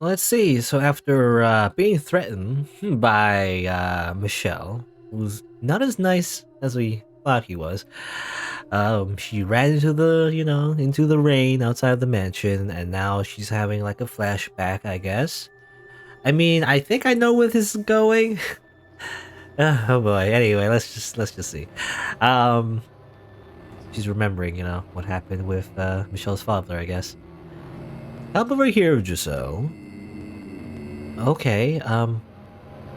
Let's see. So after being threatened by Michelle, who's not as nice as we thought he was, she ran into into the rain outside the mansion, and now she's having like a flashback, I guess. I mean, I think I know where this is going. Oh boy. Anyway, let's just see. Um, she's remembering, what happened with Michelle's father, I guess. Help over here, Giselle. Okay.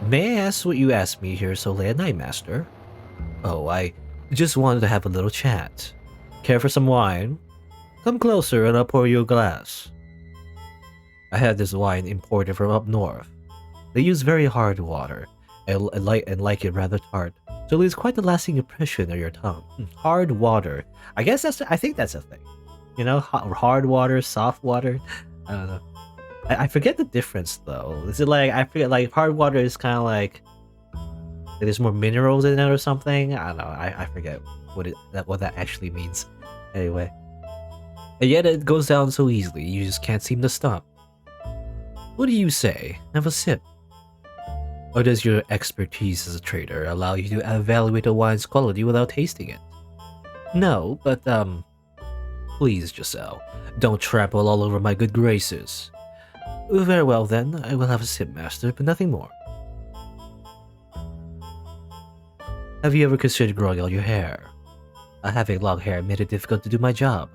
May I ask what you asked me here so late at night, Master? Oh, I just wanted to have a little chat. Care for some wine? Come closer and I'll pour you a glass. I had this wine imported from up north. They use very hard water, and like it rather tart, so it leaves quite a lasting impression on your tongue. Hard water. I think that's a thing. Hard water, soft water. I don't know. I forget the difference though. Is it like I forget like hard water is kind of like there's more minerals in it or something? I don't know. I forget what that actually means. Anyway, and yet it goes down so easily. You just can't seem to stop. What do you say? Have a sip. Or does your expertise as a trader allow you to evaluate a wine's quality without tasting it? No, but please, Giselle, don't trample all over my good graces. Very well then, I will have a sip, Master, but nothing more. Have you ever considered growing out your hair? Having long hair made it difficult to do my job.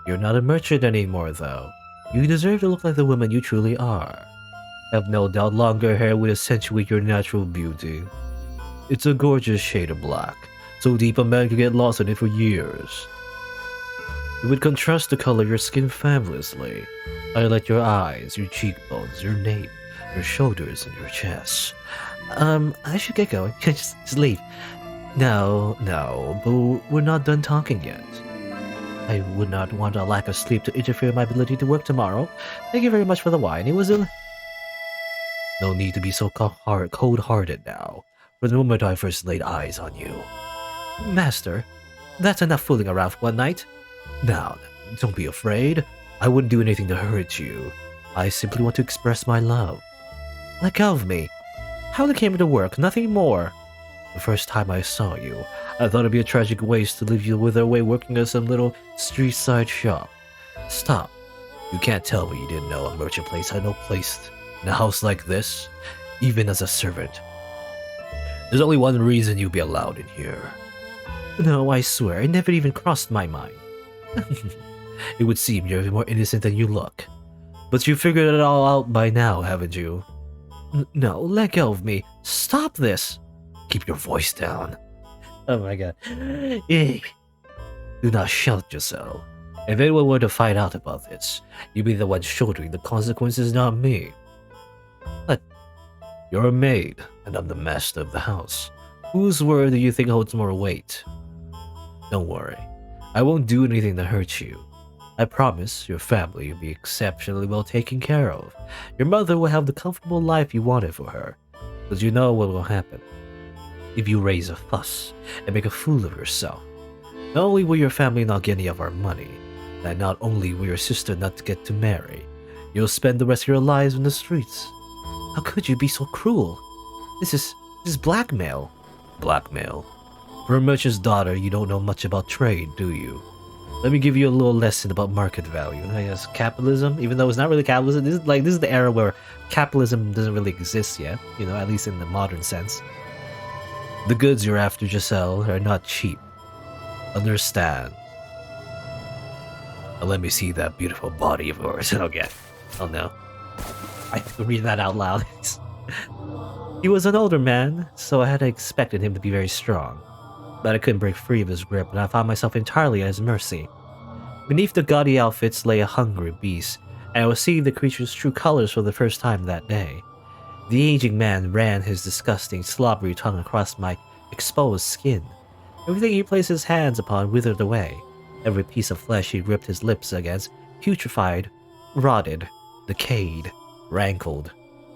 You're not a merchant anymore, though. You deserve to look like the woman you truly are. Have no doubt longer hair would accentuate your natural beauty. It's a gorgeous shade of black, so deep a man could get lost in it for years. It would contrast the color of your skin fabulously. Highlight your eyes, your cheekbones, your nape, your shoulders, and your chest. I should get going. just leave. No, but we're not done talking yet. I would not want a lack of sleep to interfere with my ability to work tomorrow. Thank you very much for the wine. It was a... No need to be so cold-hearted now, from the moment I first laid eyes on you. Master, that's enough fooling around for one night. Now, don't be afraid. I wouldn't do anything to hurt you. I simply want to express my love. Let go of me. How it came to work, nothing more. The first time I saw you, I thought it'd be a tragic waste to leave you wither away working at some little street-side shop. Stop. You can't tell me you didn't know a merchant place had no place in a house like this, even as a servant. There's only one reason you'd be allowed in here. No, I swear, it never even crossed my mind. It would seem you're more innocent than you look. But you figured it all out by now, haven't you? No, let go of me. Stop this. Keep your voice down. Oh my god. Do not shout yourself. If anyone were to find out about this, you'd be the one shouldering the consequences, not me. But you're a maid, and I'm the master of the house. Whose word do you think holds more weight? Don't worry. I won't do anything to hurt you. I promise your family will be exceptionally well taken care of. Your mother will have the comfortable life you wanted for her. But you know what will happen. If you raise a fuss and make a fool of yourself, not only will your family not get any of our money, and not only will your sister not get to marry, you'll spend the rest of your lives in the streets. How could you be so cruel? This is blackmail. Blackmail? For a merchant's daughter, you don't know much about trade, do you? Let me give you a little lesson about market value. I guess capitalism, even though it's not really capitalism, this is the era where capitalism doesn't really exist yet, at least in the modern sense. The goods you're after, Giselle, are not cheap. Understand. Now let me see that beautiful body of yours. Okay. Oh no. I have to read that out loud. He was an older man, so I had expected him to be very strong. But I couldn't break free of his grip, and I found myself entirely at his mercy. Beneath the gaudy outfits lay a hungry beast, and I was seeing the creature's true colors for the first time that day. The aging man ran his disgusting, slobbery tongue across my exposed skin. Everything he placed his hands upon withered away. Every piece of flesh he gripped his lips against putrefied, rotted, decayed, rankled.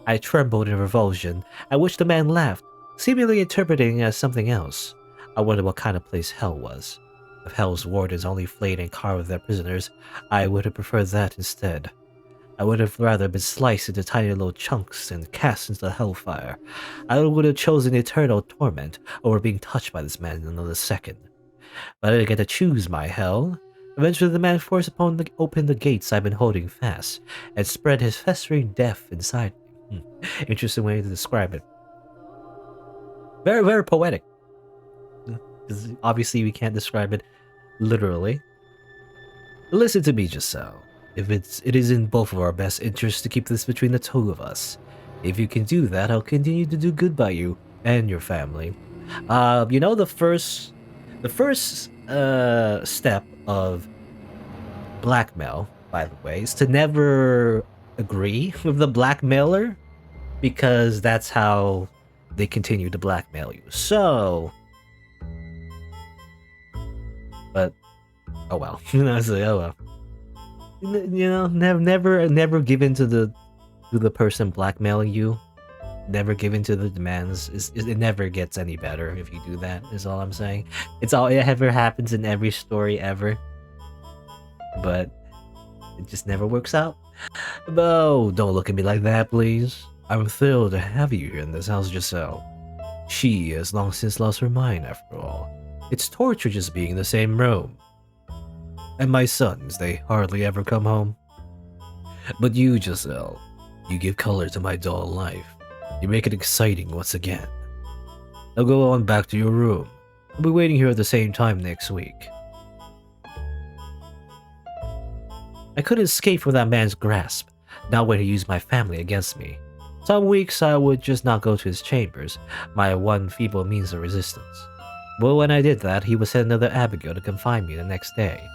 I trembled in revulsion, at which the man laughed, seemingly interpreting it as something else. I wondered what kind of place hell was. If hell's wardens only flayed and carved their prisoners, I would have preferred that instead. I would have rather been sliced into tiny little chunks and cast into the hellfire. I would have chosen eternal torment over being touched by this man in another second. But I didn't get to choose my hell. Eventually, the man forced open the gates I've been holding fast and spread his festering death inside me. Interesting way to describe it. Very, very poetic. Obviously, we can't describe it literally. Listen to me, Giselle. It is in both of our best interests to keep this between the two of us. If you can do that, I'll continue to do good by you and your family. You know, the first step of blackmail, by the way, is to never agree with the blackmailer, because that's how they continue to blackmail you. So, but oh well. I say, oh well. You know, never give in to the person blackmailing you. Never give in to the demands. It never gets any better if you do that, is all I'm saying. It ever happens in every story ever, but it just never works out. Oh, don't look at me like that, please. I'm thrilled to have you here in this house, Giselle. She has long since lost her mind, after all. It's torture just being in the same room. And my sons, they hardly ever come home. But you, Giselle, you give color to my dull life. You make it exciting once again. Now go on back to your room. I'll be waiting here at the same time next week. I couldn't escape from that man's grasp, not when he used my family against me. Some weeks I would just not go to his chambers, my one feeble means of resistance. But when I did that, he would send another Abigail to confine me the next day.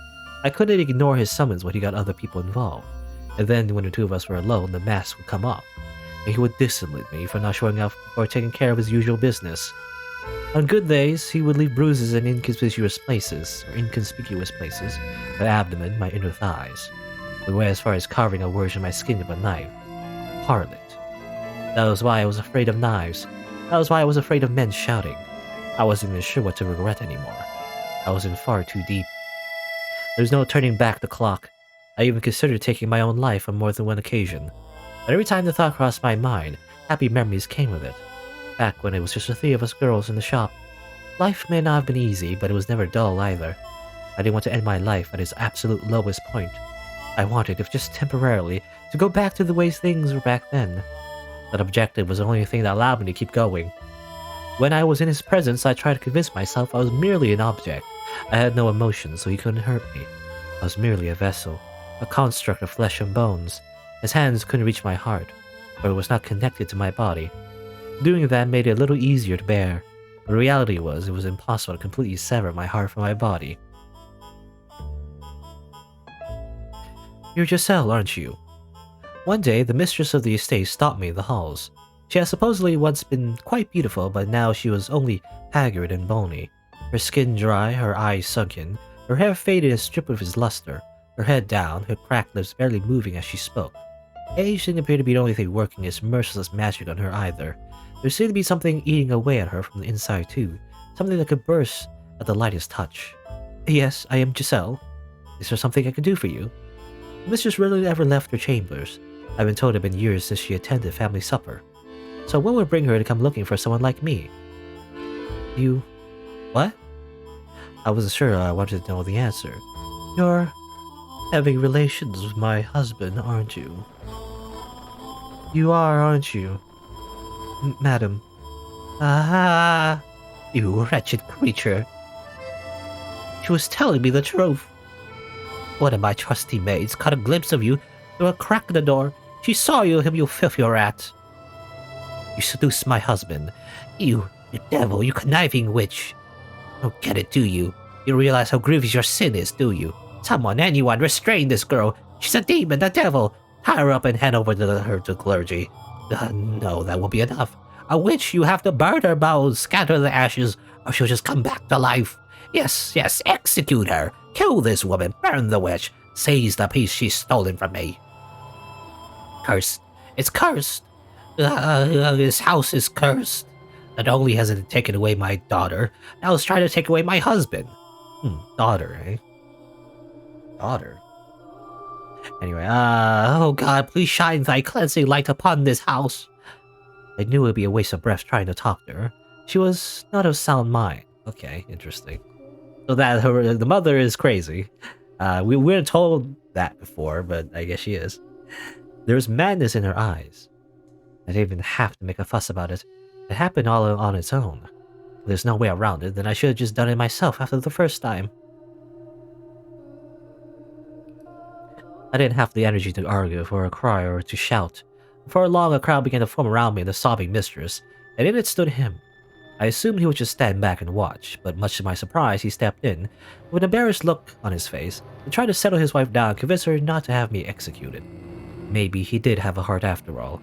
I couldn't ignore his summons when he got other people involved, and then when the two of us were alone, the mask would come off, and he would discipline me for not showing up or taking care of his usual business. On good days, he would leave bruises in inconspicuous places, my abdomen, my inner thighs. But went as far as carving a word in my skin with a knife. Harlot. That was why I was afraid of knives. That was why I was afraid of men shouting. I wasn't even sure what to regret anymore. I was in far too deep. There's no turning back the clock. I even considered taking my own life on more than one occasion. But every time the thought crossed my mind, happy memories came with it. Back when it was just the three of us girls in the shop. Life may not have been easy, but it was never dull either. I didn't want to end my life at its absolute lowest point. I wanted, if just temporarily, to go back to the way things were back then. That objective was the only thing that allowed me to keep going. When I was in his presence, I tried to convince myself I was merely an object. I had no emotions, so he couldn't hurt me. I was merely a vessel, a construct of flesh and bones. His hands couldn't reach my heart, for it was not connected to my body. Doing that made it a little easier to bear. The reality was, it was impossible to completely sever my heart from my body. You're Giselle, aren't you? One day, the mistress of the estate stopped me in the halls. She had supposedly once been quite beautiful, but now she was only haggard and bony. Her skin dry, her eyes sunken, her hair faded and stripped of its luster, her head down, her cracked lips barely moving as she spoke. Age didn't appear to be the only thing working its merciless magic on her either. There seemed to be something eating away at her from the inside too, something that could burst at the lightest touch. Yes, I am Giselle. Is there something I can do for you? The mistress rarely ever left her chambers. I've been told it had been years since she attended family supper. So what would bring her to come looking for someone like me? You... what? I wasn't sure I wanted to know the answer. You're having relations with my husband, aren't you? You are, aren't you? Madam. Ah, you wretched creature. She was telling me the truth. One of my trusty maids caught a glimpse of you through a crack in the door. She saw you, him, you filthy rat. You seduced my husband. You devil, you conniving witch. Don't get it, do you? You realize how grievous your sin is, do you? Someone, anyone, restrain this girl. She's a demon, a devil. Tie her up and hand her to clergy. No, that won't be enough. A witch, you have to burn her bones, scatter the ashes, or she'll just come back to life. Yes, execute her. Kill this woman, burn the witch, seize the piece she's stolen from me. Cursed. It's cursed. This house is cursed. Not only has it taken away my daughter, now it's trying to take away my husband. Daughter, eh? Daughter. Anyway, oh god, please shine thy cleansing light upon this house. I knew it would be a waste of breath trying to talk to her. She was not of sound mind. Okay, interesting. So that the mother is crazy. We weren't told that before, but I guess she is. There was madness in her eyes. I didn't even have to make a fuss about it. It happened all on its own. If there's no way around it, then I should have just done it myself after the first time. I didn't have the energy to argue, or cry, or to shout. Before long, a crowd began to form around me, the sobbing mistress, and in it stood him. I assumed he would just stand back and watch, but much to my surprise, he stepped in, with an embarrassed look on his face, and tried to settle his wife down and convince her not to have me executed. Maybe he did have a heart after all,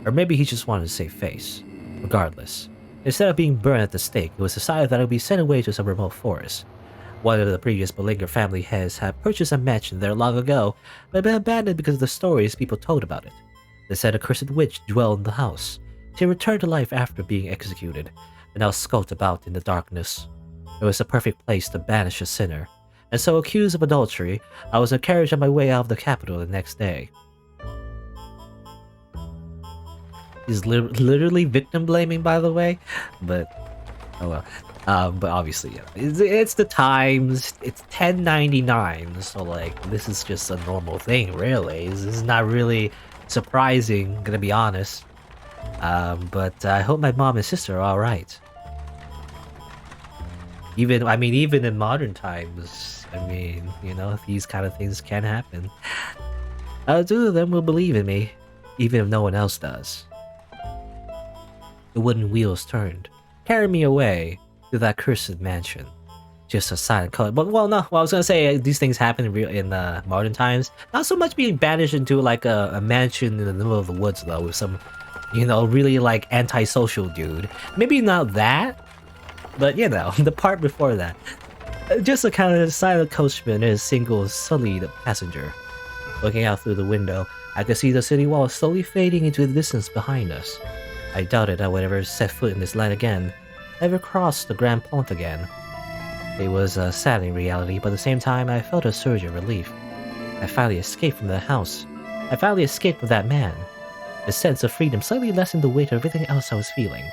or maybe he just wanted to save face. Regardless, instead of being burned at the stake, it was decided that I would be sent away to some remote forest. One of the previous Belinger family heads had purchased a mansion there long ago, but had been abandoned because of the stories people told about it. They said a cursed witch dwelled in the house. She returned to life after being executed, and now skulked about in the darkness. It was the perfect place to banish a sinner, and so accused of adultery, I was carried on my way out of the capital the next day. He's literally victim blaming, by the way, but oh well. But obviously, yeah, it's the times. It's 1099, so like this is just a normal thing, really. This is not really surprising, gonna be honest. But I hope my mom and sister are all right. Even in modern times, these kind of things can happen. Two of them will believe in me, even if no one else does. The wooden wheels turned, carried me away to that cursed mansion. Just a silent color. But well, no. Well, I was gonna say these things happen in modern times. Not so much being banished into like a mansion in the middle of the woods though, with some, really like antisocial dude. Maybe not that, but the part before that. Just a kind of silent coachman and a single sullied passenger. Looking out through the window, I could see the city wall slowly fading into the distance behind us. I doubted I would ever set foot in this land again, ever cross the Grand Pont again. It was a saddening reality, but at the same time I felt a surge of relief. I finally escaped from that house. I finally escaped from that man. The sense of freedom slightly lessened the weight of everything else I was feeling.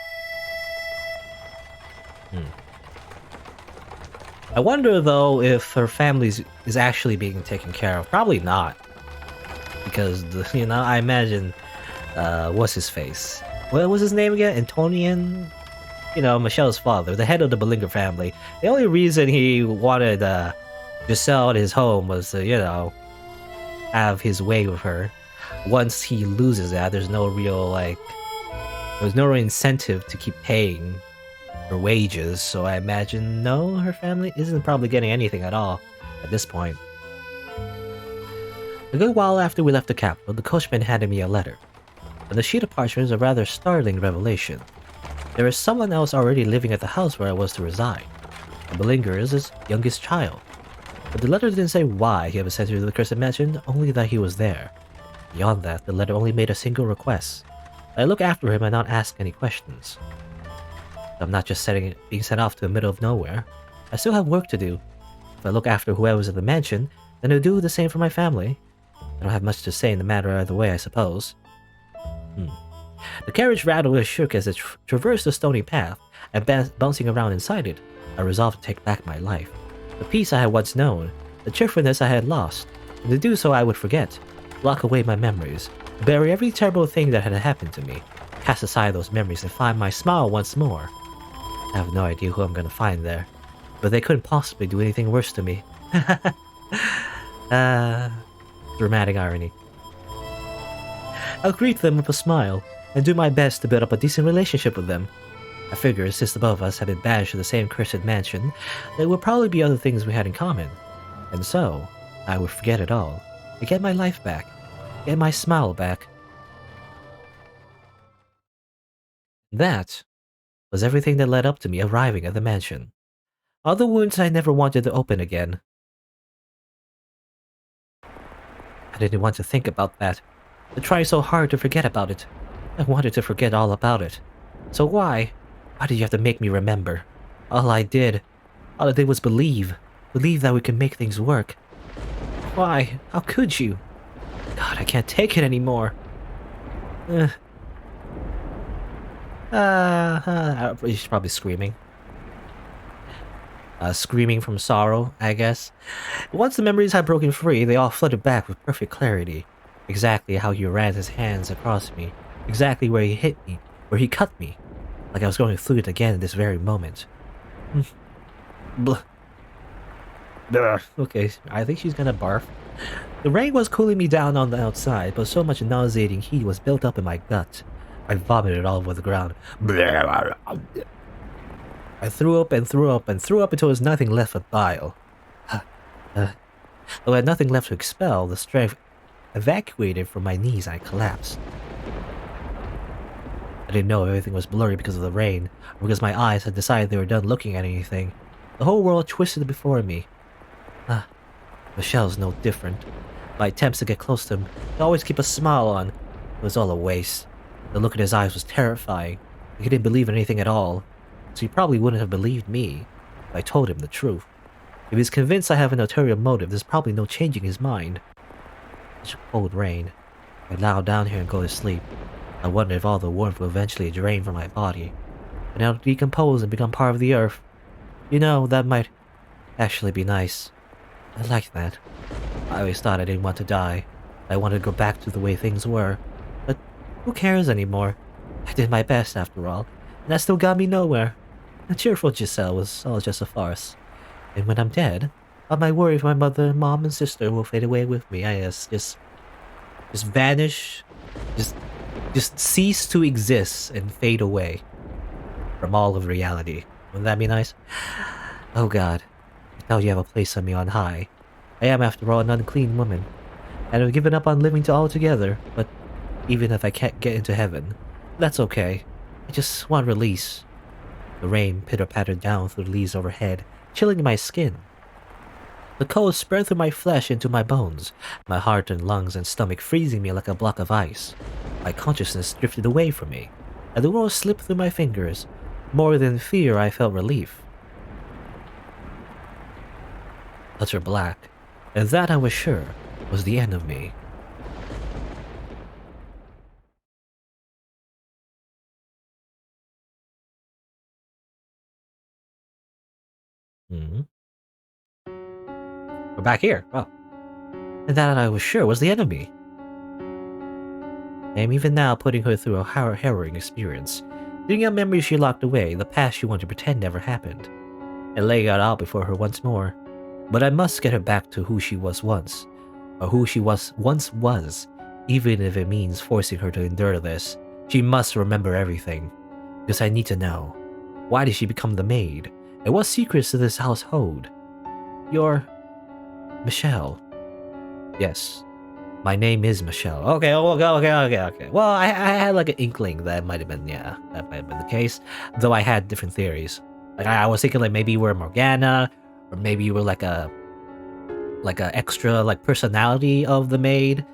I wonder though if her family is actually being taken care of. Probably not. Because, I imagine, what's his face? What was his name again? Antonian? Michelle's father, the head of the Belinger family. The only reason he wanted to sell his home was to, have his way with her. Once he loses that, there's no real incentive to keep paying her wages. So I imagine, no, her family isn't probably getting anything at all at this point. A good while after we left the capital, the coachman handed me a letter. On the sheet of parchment is a rather startling revelation. There is someone else already living at the house where I was to reside. The Belinger is his youngest child. But the letter didn't say why he was sent to the cursed mansion, only that he was there. Beyond that, the letter only made a single request. I look after him and not ask any questions. I'm not just being sent off to the middle of nowhere. I still have work to do. If I look after whoever's at the mansion, then I'll do the same for my family. I don't have much to say in the matter either way, I suppose. The carriage rattled and shook as it traversed the stony path, and bouncing around inside it, I resolved to take back my life. The peace I had once known, the cheerfulness I had lost, and to do so I would forget, lock away my memories, bury every terrible thing that had happened to me, cast aside those memories and find my smile once more. I have no idea who I'm gonna find there, but they couldn't possibly do anything worse to me. Dramatic irony. I'll greet them with a smile, and do my best to build up a decent relationship with them. I figured since the both of us had been banished to the same cursed mansion, there would probably be other things we had in common. And so, I would forget it all, and get my life back, get my smile back. That was everything that led up to me arriving at the mansion. All the wounds I never wanted to open again. I didn't want to think about that. I tried so hard to forget about it. I wanted to forget all about it. So why? Why did you have to make me remember? All I did was believe. Believe that we could make things work. Why? How could you? God, I can't take it anymore. Uh, she's probably screaming. Screaming from sorrow, I guess. Once the memories had broken free, they all flooded back with perfect clarity. Exactly how he ran his hands across me. Exactly where he hit me. Where he cut me. Like I was going through it again in this very moment. Blah. Okay, I think she's gonna barf. The rain was cooling me down on the outside, but so much nauseating heat was built up in my gut. I vomited all over the ground. I threw up and threw up and threw up until there was nothing left but bile. Though I had nothing left to expel, the strength evacuated from my knees and I collapsed. I didn't know everything was blurry because of the rain, or because my eyes had decided they were done looking at anything. The whole world twisted before me. Michelle's no different. My attempts to get close to him, to always keep a smile on, it was all a waste. The look in his eyes was terrifying. He didn't believe in anything at all, so he probably wouldn't have believed me if I told him the truth. If he's convinced I have an ulterior motive, there's probably no changing his mind. Such a cold rain. I lie down here and go to sleep. I wonder if all the warmth will eventually drain from my body, and I'll decompose and become part of the earth. You know, that might actually be nice. I like that. I always thought I didn't want to die. I wanted to go back to the way things were. But who cares anymore? I did my best after all, and that still got me nowhere. The cheerful Giselle was all just a farce. And when I'm dead, all my worry for my mother, mom, and sister will fade away with me. I just vanish, just just cease to exist and fade away from all of reality. Wouldn't that be nice? Oh God, I thought you have a place on me on high. I am, after all, an unclean woman, and I've given up on living to altogether. But even if I can't get into heaven, that's okay. I just want release. The rain pitter-pattered down through the leaves overhead, chilling my skin. The cold spread through my flesh into my bones, my heart and lungs and stomach freezing me like a block of ice. My consciousness drifted away from me, and the world slipped through my fingers. More than fear, I felt relief. Utter black, and that, I was sure, was the end of me. Hmm. We're back here. Oh. And that, I was sure, was the end of me. I am even now putting her through a harrowing experience, digging out memories she locked away, the past she wanted to pretend never happened, and laying it out before her once more. But I must get her back to who she was once, or who she once was, even if it means forcing her to endure this. She must remember everything, because I need to know. Why did she become the maid? And what secrets to this household? You're Michelle. Yes, my name is Michelle. Okay. Well, I had like an inkling that might have been, yeah, that might have been the case. Though I had different theories. Like I was thinking like maybe you were Morgana, or maybe you were like a extra like personality of the maid.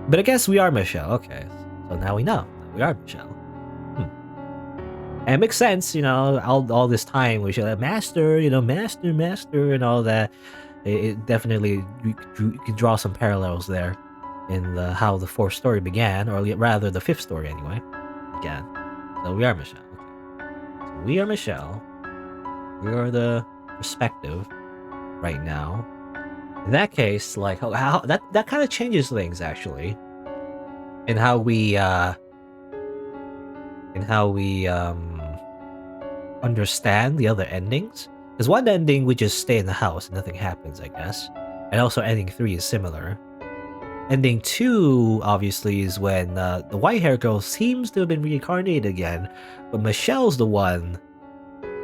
But I guess we are Michelle. Okay, so now we know we are Michelle. And it makes sense, you know, all this time we should master, you know, master, and all that. It definitely you can draw some parallels there in how the fourth story began, or rather the fifth story anyway. Began. So we are Michelle. Okay. So we are Michelle. We are the perspective right now. In that case, like how that kind of changes things actually, in how we understand the other endings. Because one ending we just stay in the house and nothing happens, I guess, and also ending 3 is similar. Ending 2 obviously is when the white hair girl seems to have been reincarnated again, but Michelle's the one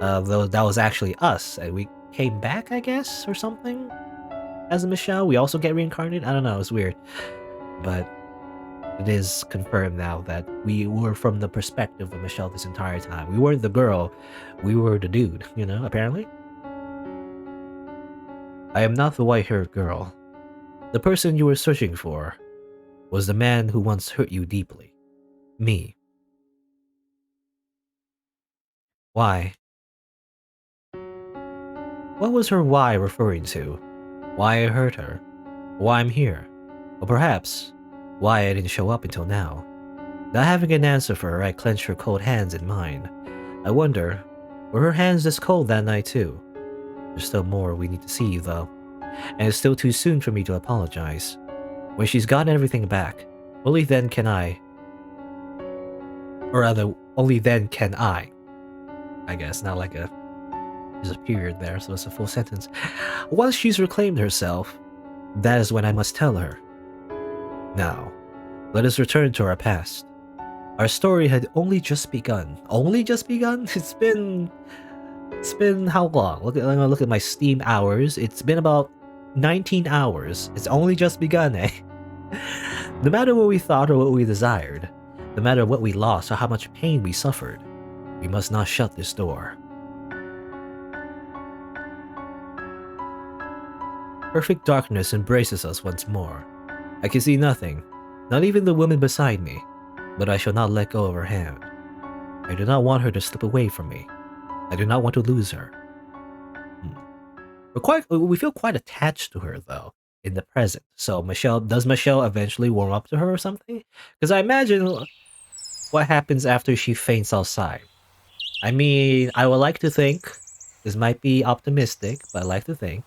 though that was actually us, and we came back, I guess, or something. As a Michelle, we also get reincarnated. I don't know, it's weird, but it is confirmed now that we were from the perspective of Michelle this entire time. We weren't the girl, we were the dude, you know, apparently. I am not the white-haired girl. The person you were searching for was the man who once hurt you deeply. Me. Why? What was her why referring to? Why I hurt her? Why I'm here? Or perhaps why I didn't show up until now. Not having an answer for her, I clenched her cold hands in mine. I wonder, were her hands this cold that night too? There's still more we need to see, though, and it's still too soon for me to apologize. When she's gotten everything back, only then can I. Or rather, only then can I guess, not like there's a period there, so it's a full sentence. Once she's reclaimed herself, that is when I must tell her. Now, let us return to our past. Our story had only just begun. Only just begun? It's been how long? I'm gonna look at my Steam hours. It's been about 19 hours. It's only just begun, eh? No matter what we thought or what we desired, no matter what we lost or how much pain we suffered, we must not shut this door. Perfect darkness embraces us once more. I can see nothing, not even the woman beside me, but I shall not let go of her hand. I do not want her to slip away from me. I do not want to lose her. We feel quite attached to her, though, in the present. So does Michelle eventually warm up to her or something? Because I imagine what happens after she faints outside. I mean, I would like to think, this might be optimistic, but I like to think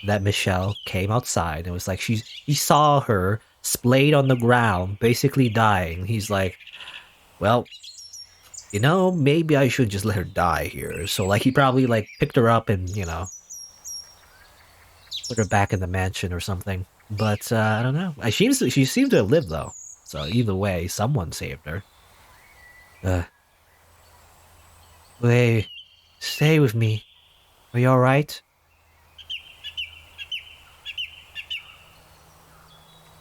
that Michelle came outside and was like, he saw her splayed on the ground, basically dying. He's like, well, you know, maybe I should just let her die here. So like he probably like picked her up and, you know, put her back in the mansion or something. But I don't know. She seemed to have lived though. So either way, someone saved her. Wait, stay with me. Are you alright?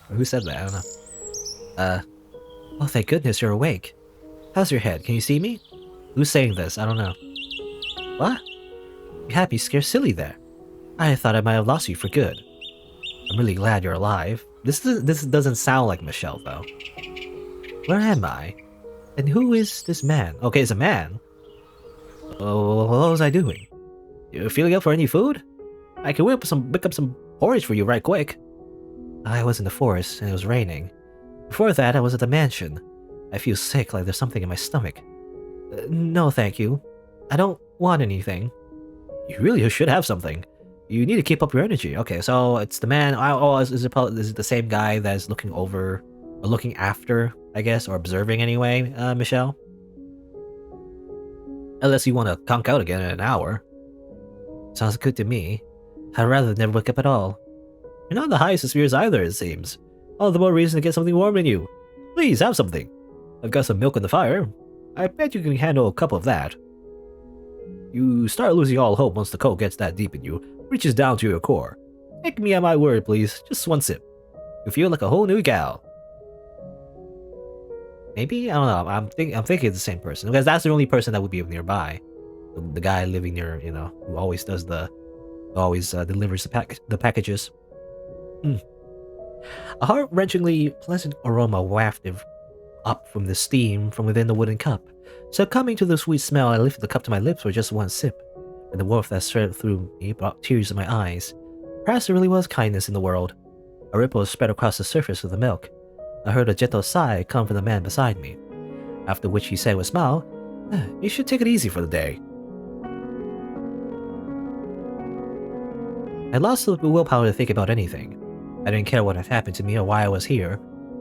Who said that? I don't know. Oh, thank goodness you're awake. How's your head? Can you see me? Who's saying this? I don't know. What? You had me scared silly there. I thought I might have lost you for good. I'm really glad you're alive. This doesn't sound like Michelle, though. Where am I? And who is this man? Okay, it's a man. Oh, what was I doing? You feeling up for any food? I can whip up some porridge for you right quick. I was in the forest and it was raining. Before that, I was at the mansion. I feel sick, like there's something in my stomach. No, thank you. I don't want anything. You really should have something. You need to keep up your energy. Okay, so it's the man. Is it the same guy that's looking over, or looking after, I guess, or observing anyway, Michelle? Unless you want to conk out again in an hour. Sounds good to me. I'd rather never wake up at all. You're not in the highest of spirits either, it seems. All the more reason to get something warm in you. Please, have something. I've got some milk in the fire. I bet you can handle a cup of that. You start losing all hope once the cold gets that deep in you, reaches down to your core. Take me at my word, please. Just one sip. You feel like a whole new gal. Maybe? I don't know. I'm thinking it's the same person. Because that's the only person that would be nearby. The guy living near, you know, who always does delivers the packages. A heart-wrenchingly pleasant aroma wafted up from the steam from within the wooden cup. Succumbing to the sweet smell, I lifted the cup to my lips for just one sip, and the warmth that spread through me brought tears to my eyes. Perhaps there really was kindness in the world. A ripple spread across the surface of the milk. I heard a gentle sigh come from the man beside me, after which he said with a smile, "You should take it easy for the day." I lost the willpower to think about anything. I didn't care what had happened to me or why I was here,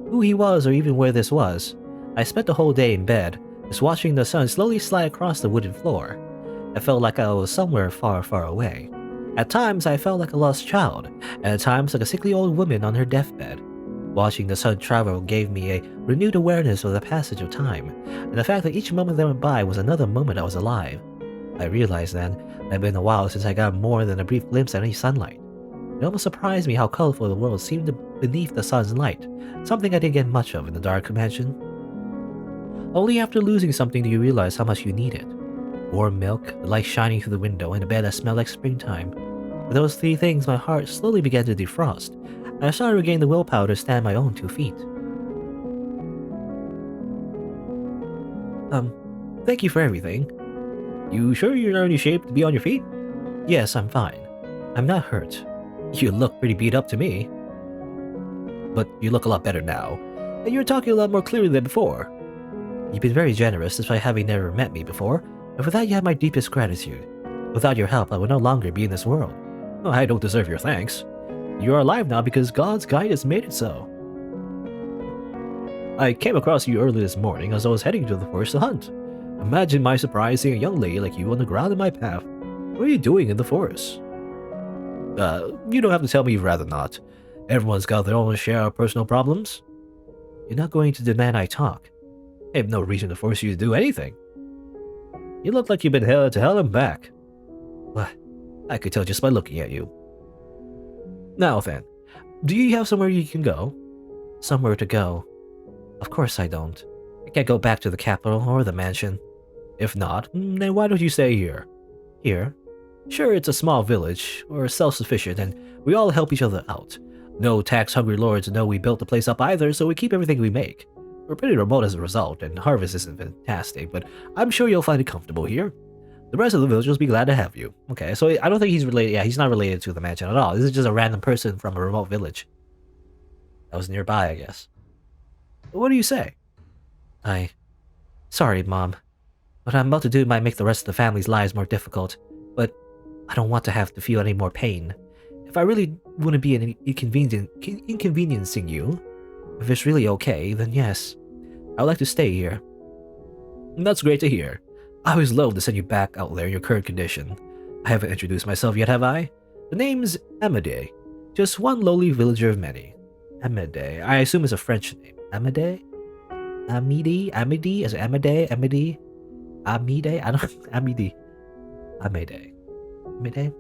who he was or even where this was. I spent the whole day in bed, just watching the sun slowly slide across the wooden floor. I felt like I was somewhere far, far away. At times I felt like a lost child, and at times like a sickly old woman on her deathbed. Watching the sun travel gave me a renewed awareness of the passage of time, and the fact that each moment that went by was another moment I was alive. I realized then it had been a while since I got more than a brief glimpse at any sunlight. It almost surprised me how colorful the world seemed beneath the sun's light, something I didn't get much of in the dark mansion. Only after losing something do you realize how much you need it. Warm milk, the light shining through the window, and a bed that smelled like springtime. With those three things, my heart slowly began to defrost, and I started to regain the willpower to stand my own 2 feet. Thank you for everything. You sure you're in any shape to be on your feet? Yes, I'm fine. I'm not hurt. You look pretty beat up to me. But you look a lot better now. and you're talking a lot more clearly than before. You've been very generous despite having never met me before, and for that you have my deepest gratitude. Without your help, I would no longer be in this world. Oh, I don't deserve your thanks. You are alive now because God's guidance made it so. I came across you early this morning as I was heading to the forest to hunt. Imagine my surprise seeing a young lady like you on the ground in my path. What are you doing in the forest? You don't have to tell me you'd rather not. Everyone's got their own share of personal problems. You're not going to demand I talk. I have no reason to force you to do anything. You look like you've been held to hell and back. Well, I could tell just by looking at you. Now then, do you have somewhere you can go? Somewhere to go? Of course I don't. I can't go back to the capital or the mansion. If not, then why don't you stay here? Here? Sure, it's a small village, we're self-sufficient, and we all help each other out. No tax-hungry lords know we built the place up either, so we keep everything we make. We're pretty remote as a result, and harvest isn't fantastic, but I'm sure you'll find it comfortable here. The rest of the villagers will be glad to have you. Okay, so I don't think he's related. Yeah, he's not related to the mansion at all. This is just a random person from a remote village that was nearby, I guess. What do you say? Sorry, Mom. What I'm about to do might make the rest of the family's lives more difficult, but I don't want to have to feel any more pain. If I really wouldn't be inconveniencing you, if it's really okay, then yes. I would like to stay here. That's great to hear. I always love to send you back out there in your current condition. I haven't introduced myself yet, have I? The name's Amédée. Just one lowly villager of many. Amédée. I assume it's a French name. Amédée? Amédée? Is it Amédée? Amédée? Amédée? I don't... Amédée. Amédée. Amédée?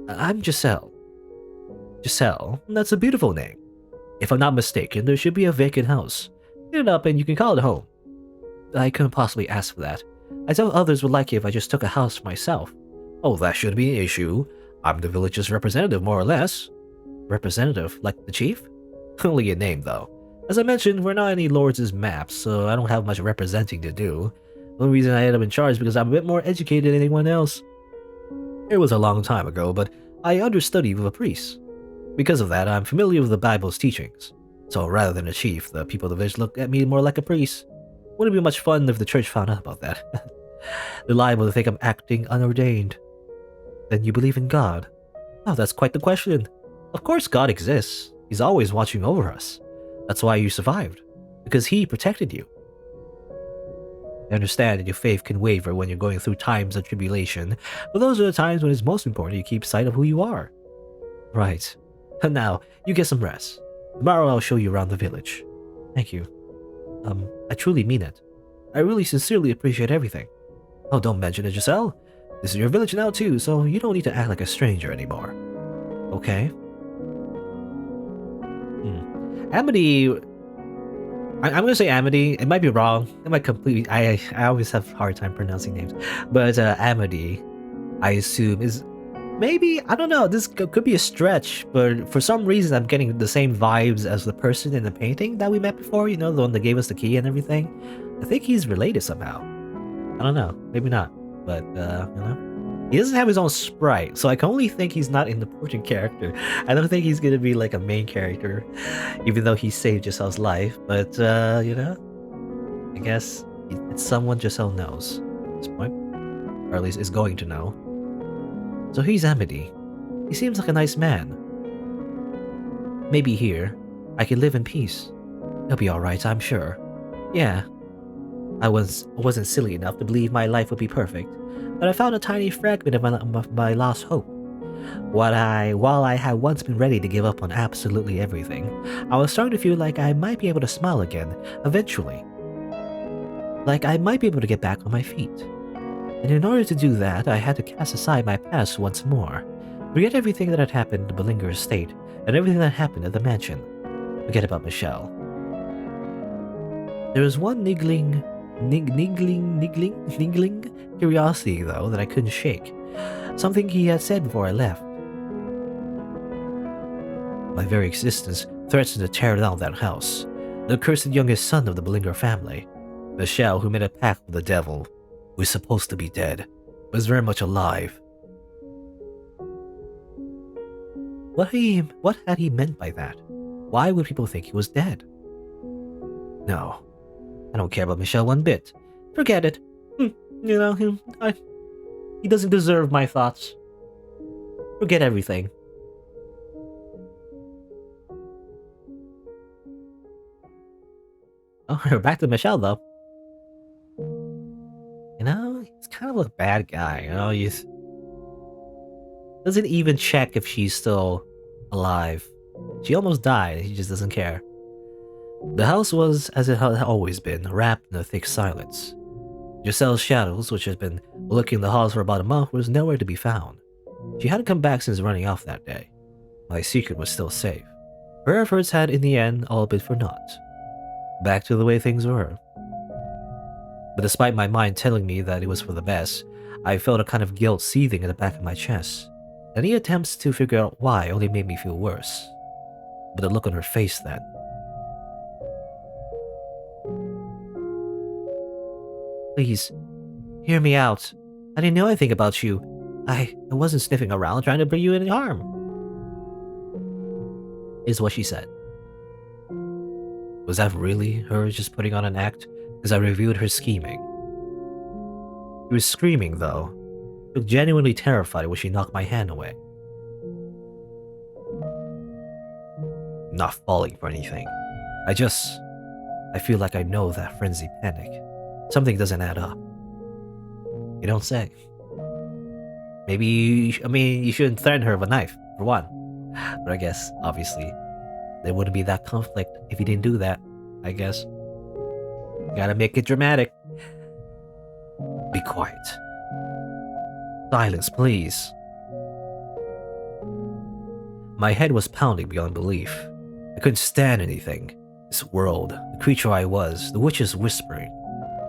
I'm Giselle. Giselle? That's a beautiful name. If I'm not mistaken, there should be a vacant house. Get it up and you can call it home. I couldn't possibly ask for that. I thought others would like it if I just took a house for myself. Oh, that shouldn't be an issue. I'm the village's representative, more or less. Representative? Like the chief? Only a name, though. As I mentioned, we're not any lords' maps, so I don't have much representing to do. The only reason I end up in charge is because I'm a bit more educated than anyone else. It was a long time ago, but I understudied with a priest. Because of that, I'm familiar with the Bible's teachings. So rather than a chief, the people of the village look at me more like a priest. Wouldn't be much fun if the church found out about that. They're liable to think I'm acting unordained. Then you believe in God? Oh, that's quite the question. Of course God exists. He's always watching over us. That's why you survived. Because He protected you. I understand that your faith can waver when you're going through times of tribulation, but those are the times when it's most important you keep sight of who you are. Right. And now, you get some rest. Tomorrow I'll show you around the village. Thank you. I truly mean it. I really sincerely appreciate everything. Oh, don't mention it, Giselle. This is your village now too, so you don't need to act like a stranger anymore. Okay? Amity... I'm gonna say Amity. It might be wrong. It might completely... I always have a hard time pronouncing names. But Amity, I assume, is... Maybe, I don't know, this could be a stretch, but for some reason I'm getting the same vibes as the person in the painting that we met before, you know, the one that gave us the key and everything. I think he's related somehow. I don't know, maybe not, but, you know. He doesn't have his own sprite, so I can only think he's not an important character. I don't think he's gonna be like a main character, even though he saved Giselle's life, but, you know, I guess it's someone Giselle knows at this point, or at least is going to know. So he's Amity. He seems like a nice man. Maybe here, I can live in peace. He'll be alright, I'm sure. Yeah. I wasn't silly enough to believe my life would be perfect, but I found a tiny fragment of my lost hope. While I had once been ready to give up on absolutely everything, I was starting to feel like I might be able to smile again, eventually. Like I might be able to get back on my feet. And in order to do that, I had to cast aside my past once more. Forget everything that had happened in the Belinger estate, and everything that happened at the mansion. Forget about Michelle. There was one niggling curiosity, though, that I couldn't shake. Something he had said before I left. My very existence threatened to tear down that house. The cursed youngest son of the Belinger family. Michelle, who made a pact with the devil, was supposed to be dead, was very much alive. What had he meant by that? Why would people think he was dead? No, I don't care about Michelle one bit. Forget it. You know, he doesn't deserve my thoughts. Forget everything. Oh, we're back to Michelle, though. You know, he's kind of a bad guy. You know, he's doesn't even check if she's still alive. She almost died. He just doesn't care. The house was, as it had always been, wrapped in a thick silence. Giselle's shadows, which had been lurking in the halls for about a month, was nowhere to be found. She hadn't come back since running off that day. My secret was still safe. Her efforts had, in the end, all been for naught. Back to the way things were. But despite my mind telling me that it was for the best, I felt a kind of guilt seething in the back of my chest. Any attempts to figure out why only made me feel worse. But the look on her face then. Please, hear me out. I didn't know anything about you. I wasn't sniffing around trying to bring you any harm. Is what she said. Was that really her just putting on an act as I reviewed her scheming? She was screaming, though. She looked genuinely terrified when she knocked my hand away. I'm not falling for anything. I feel like I know that frenzied panic. Something doesn't add up. You don't say. Maybe, you shouldn't threaten her with a knife, for one. But I guess, obviously, there wouldn't be that conflict if you didn't do that, I guess. Gotta make it dramatic. Be quiet. Silence, please. My head was pounding beyond belief. I couldn't stand anything. This world, the creature I was, the witches whispering.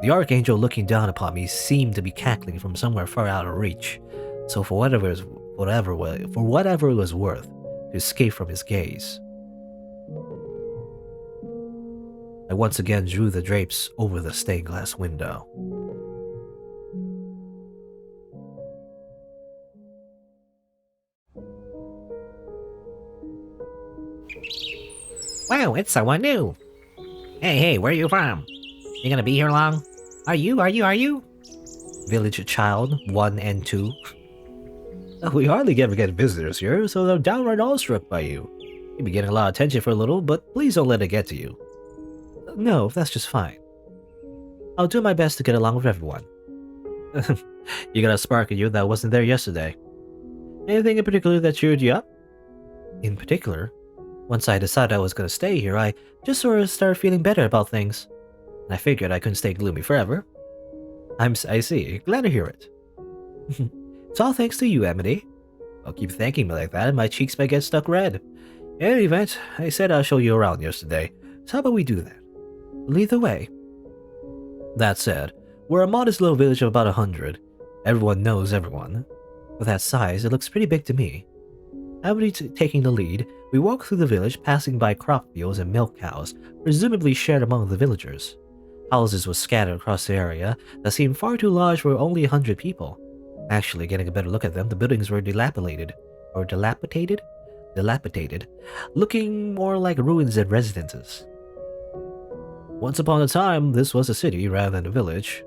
The archangel looking down upon me seemed to be cackling from somewhere far out of reach. So for whatever it was worth, to escape from his gaze. I once again drew the drapes over the stained glass window. Wow, it's someone new. Hey, where are you from? You gonna be here long? Are you? Village child 1 and 2. We hardly ever get visitors here, so they're downright awestruck by you. You'll be getting a lot of attention for a little, but please don't let it get to you. No, that's just fine. I'll do my best to get along with everyone. You got a spark in you that wasn't there yesterday. Anything in particular that cheered you up? In particular? Once I decided I was going to stay here, I just sort of started feeling better about things. I figured I couldn't stay gloomy forever. I see. Glad to hear it. It's all thanks to you, Amity. I'll keep thanking me like that and my cheeks might get stuck red. In any event, I said I'll show you around yesterday, so how about we do that? Lead the way. That said, we're a modest little village of about 100. Everyone knows everyone. For that size, it looks pretty big to me. Amity taking the lead, we walk through the village, passing by crop fields and milk cows, presumably shared among the villagers. Houses were scattered across the area that seemed far too large for only 100 people. Actually, getting a better look at them, the buildings were dilapidated, looking more like ruins than residences. Once upon a time, this was a city rather than a village.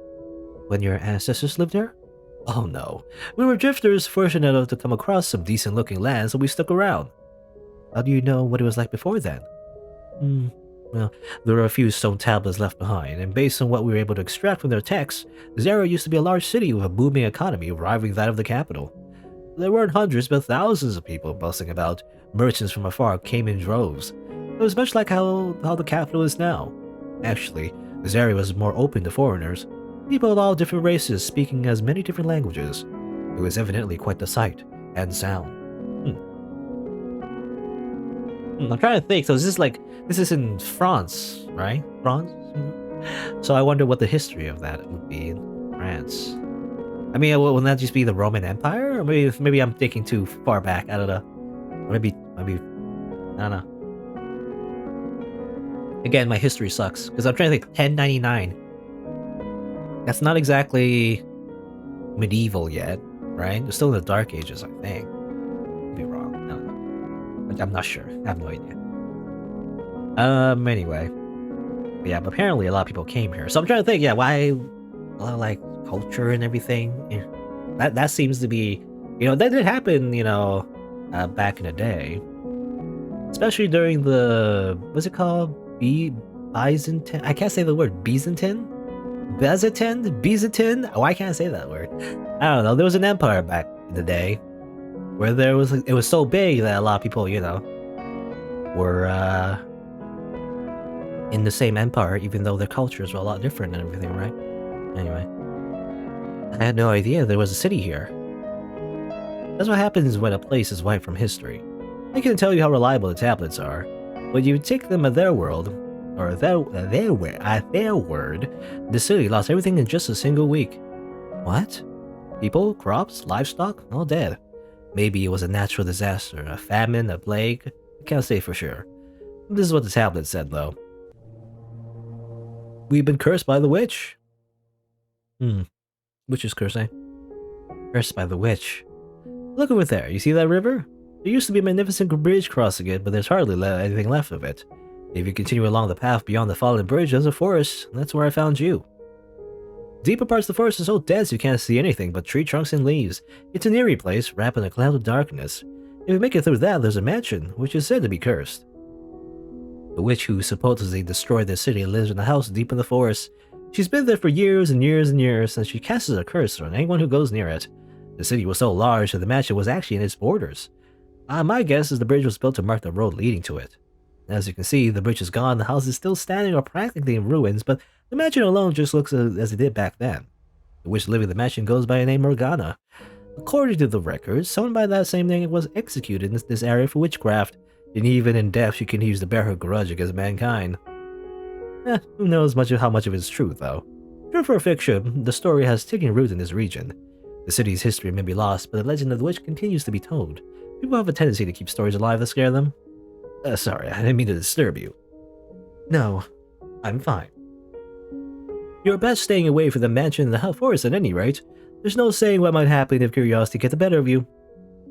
When your ancestors lived here? Oh no, we were drifters fortunate enough to come across some decent-looking land, so we stuck around. How do you know what it was like before then? Well, there are a few stone tablets left behind, and based on what we were able to extract from their texts, Zara used to be a large city with a booming economy rivaling that of the capital. There weren't hundreds but thousands of people bustling about. Merchants from afar came in droves. It was much like how the capital is now. Actually, this area was more open to foreigners, people of all different races speaking as many different languages. It was evidently quite the sight and sound. I'm trying to think. So this is in France, right? France? So I wonder what the history of that would be in France. I mean, wouldn't that just be the Roman Empire? Or maybe I'm thinking too far back. I don't know. Maybe I don't know. Again, my history sucks because I'm trying to think. 1099. That's not exactly medieval yet, right? It's still in the Dark Ages, I think. Could be wrong. I don't know. But I'm not sure. I have no idea. Anyway. Yeah, but apparently a lot of people came here. So I'm trying to think, yeah, why a lot of like culture and everything. Yeah. That seems to be, that did happen, back in the day, especially during the what's it called, Byzantine. I can't say the word Byzantine, Byzantine. Why can't I say that word? I don't know. There was an empire back in the day where it was so big that a lot of people, were in the same empire, even though their cultures were a lot different and everything, right? Anyway, I had no idea there was a city here. That's what happens when a place is wiped from history. I can tell you how reliable the tablets are, but you take them at their world, or their word, the city lost everything in just a single week. What? People, crops, livestock, all dead. Maybe it was a natural disaster, a famine, a plague. I can't say for sure. This is what the tablet said, though. We've been cursed by the witch. Witch is cursing. Cursed by the witch. Look over there, you see that river? There used to be a magnificent bridge crossing it, but there's hardly anything left of it. If you continue along the path beyond the fallen bridge, there's a forest, and that's where I found you. Deeper parts of the forest are so dense you can't see anything but tree trunks and leaves. It's an eerie place, wrapped in a cloud of darkness. If you make it through that, there's a mansion, which is said to be cursed. The witch who supposedly destroyed the city lives in a house deep in the forest. She's been there for years and years and years, and she casts a curse on anyone who goes near it. The city was so large that the mansion was actually in its borders. My guess is the bridge was built to mark the road leading to it. As you can see, the bridge is gone, the house is still standing or practically in ruins, but the mansion alone just looks as it did back then. The witch living in the mansion goes by the name Morgana. According to the records, someone by that same name was executed in this area for witchcraft, and even in death she continues to bear her grudge against mankind. Who knows how much of it is true, though. True for fiction, the story has taken root in this region. The city's history may be lost, but the legend of the witch continues to be told. People have a tendency to keep stories alive that scare them. Sorry, I didn't mean to disturb you. No, I'm fine. You're best staying away from the mansion and the forest at any rate. There's no saying what might happen if curiosity gets the better of you.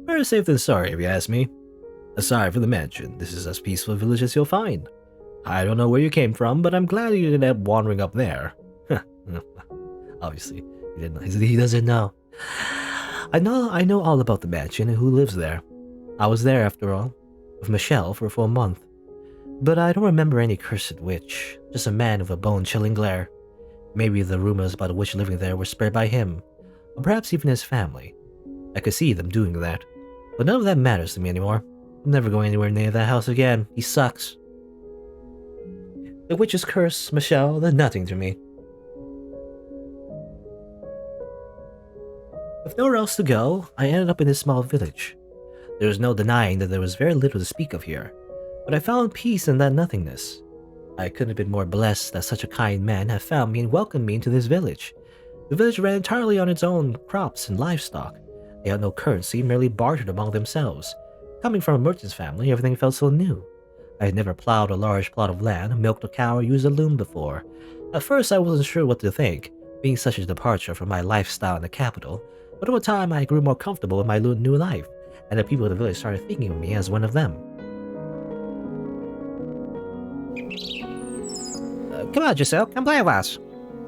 Better safe than sorry, if you ask me. Aside from the mansion, this is as peaceful a village as you'll find. I don't know where you came from, but I'm glad you didn't end up wandering up there. Obviously, he doesn't know. I know all about the mansion and who lives there. I was there, after all, with Michelle for a full month. But I don't remember any cursed witch, just a man with a bone-chilling glare. Maybe the rumors about a witch living there were spread by him, or perhaps even his family. I could see them doing that, but none of that matters to me anymore. I'm never going anywhere near that house again. He sucks. The witch's curse, Michelle, they're nothing to me. With nowhere else to go, I ended up in this small village. There was no denying that there was very little to speak of here, but I found peace in that nothingness. I couldn't have been more blessed that such a kind man had found me and welcomed me into this village. The village ran entirely on its own crops and livestock. They had no currency, merely bartered among themselves. Coming from a merchant's family, everything felt so new. I had never plowed a large plot of land, milked a cow, or used a loom before. At first, I wasn't sure what to think, being such a departure from my lifestyle in the capital, but over time I grew more comfortable in my new life, and the people of the village started thinking of me as one of them. Come on, Giselle, come play with us.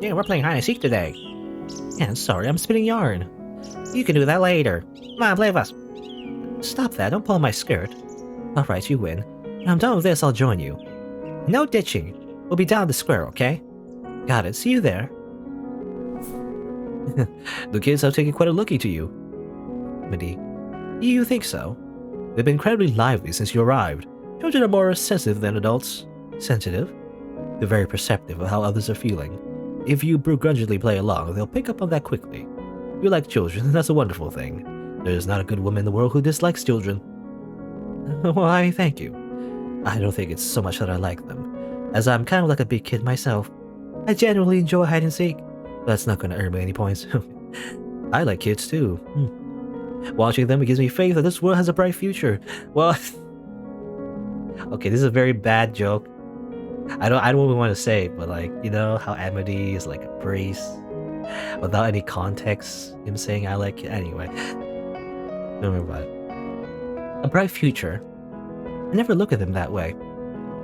Yeah, we're playing hide and seek today. Yeah, sorry, I'm spinning yarn. You can do that later. Come on, play with us. Stop that, don't pull my skirt. Alright, you win. When I'm done with this, I'll join you. No ditching. We'll be down the square, okay? Got it, see you there. The kids have taken quite a looking to you. Mindy, you think so? They've been incredibly lively since you arrived. Children are more sensitive than adults. Sensitive? They're very perceptive of how others are feeling. If you begrudgingly play along, they'll pick up on that quickly. You like children, and that's a wonderful thing. There's not a good woman in the world who dislikes children. Why, thank you. I don't think it's so much that I like them, as I'm kind of like a big kid myself. I genuinely enjoy hide and seek, but that's not going to earn me any points. I like kids too. Watching them gives me faith that this world has a bright future. Well, okay, this is a very bad joke. I don't even want to say it, but like, you know how Amity is like a priest without any context, him saying I like it. Anyway, don't worry about it. A bright future. I never look at them that way.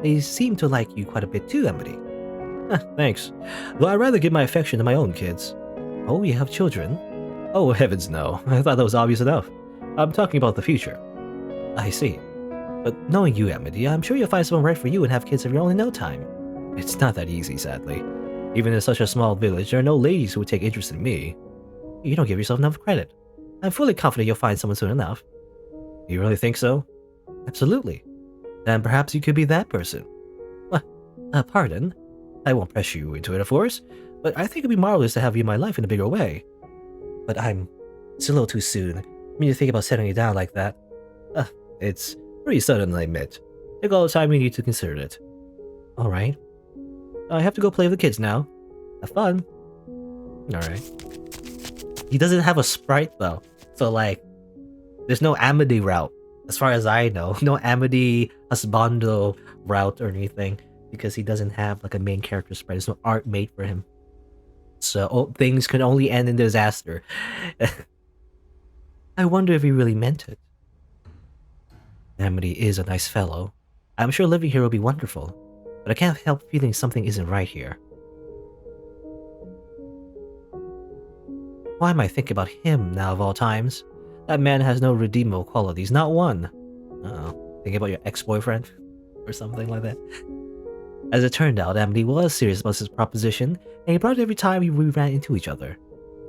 They seem to like you quite a bit too, Amity. Thanks. Though I'd rather give my affection to my own kids. Oh, you have children? Oh, heavens no. I thought that was obvious enough. I'm talking about the future. I see. But knowing you, Amity, I'm sure you'll find someone right for you and have kids of your own in no time. It's not that easy, sadly. Even in such a small village, there are no ladies who would take interest in me. You don't give yourself enough credit. I'm fully confident you'll find someone soon enough. You really think so? Absolutely. Then perhaps you could be that person. What? Pardon? I won't press you into it, of course, but I think it'd be marvelous to have you in my life in a bigger way. But it's a little too soon. I mean, to think about settling you down like that. It's pretty sudden, I admit. Take all the time you need to consider it. Alright. I have to go play with the kids now. Have fun. Alright. He doesn't have a sprite, though. So, there's no Amity route. As far as I know. No Amity Husbando route or anything. Because he doesn't have, a main character sprite. There's no art made for him. So, things can only end in disaster. I wonder if he really meant it. Amity is a nice fellow. I'm sure living here will be wonderful. But I can't help feeling something isn't right here. Why am I thinking about him now of all times? That man has no redeemable qualities, not one. Uh-oh. Thinking about your ex-boyfriend? Or something like that. As it turned out, Amity was serious about his proposition, and he brought it every time we ran into each other.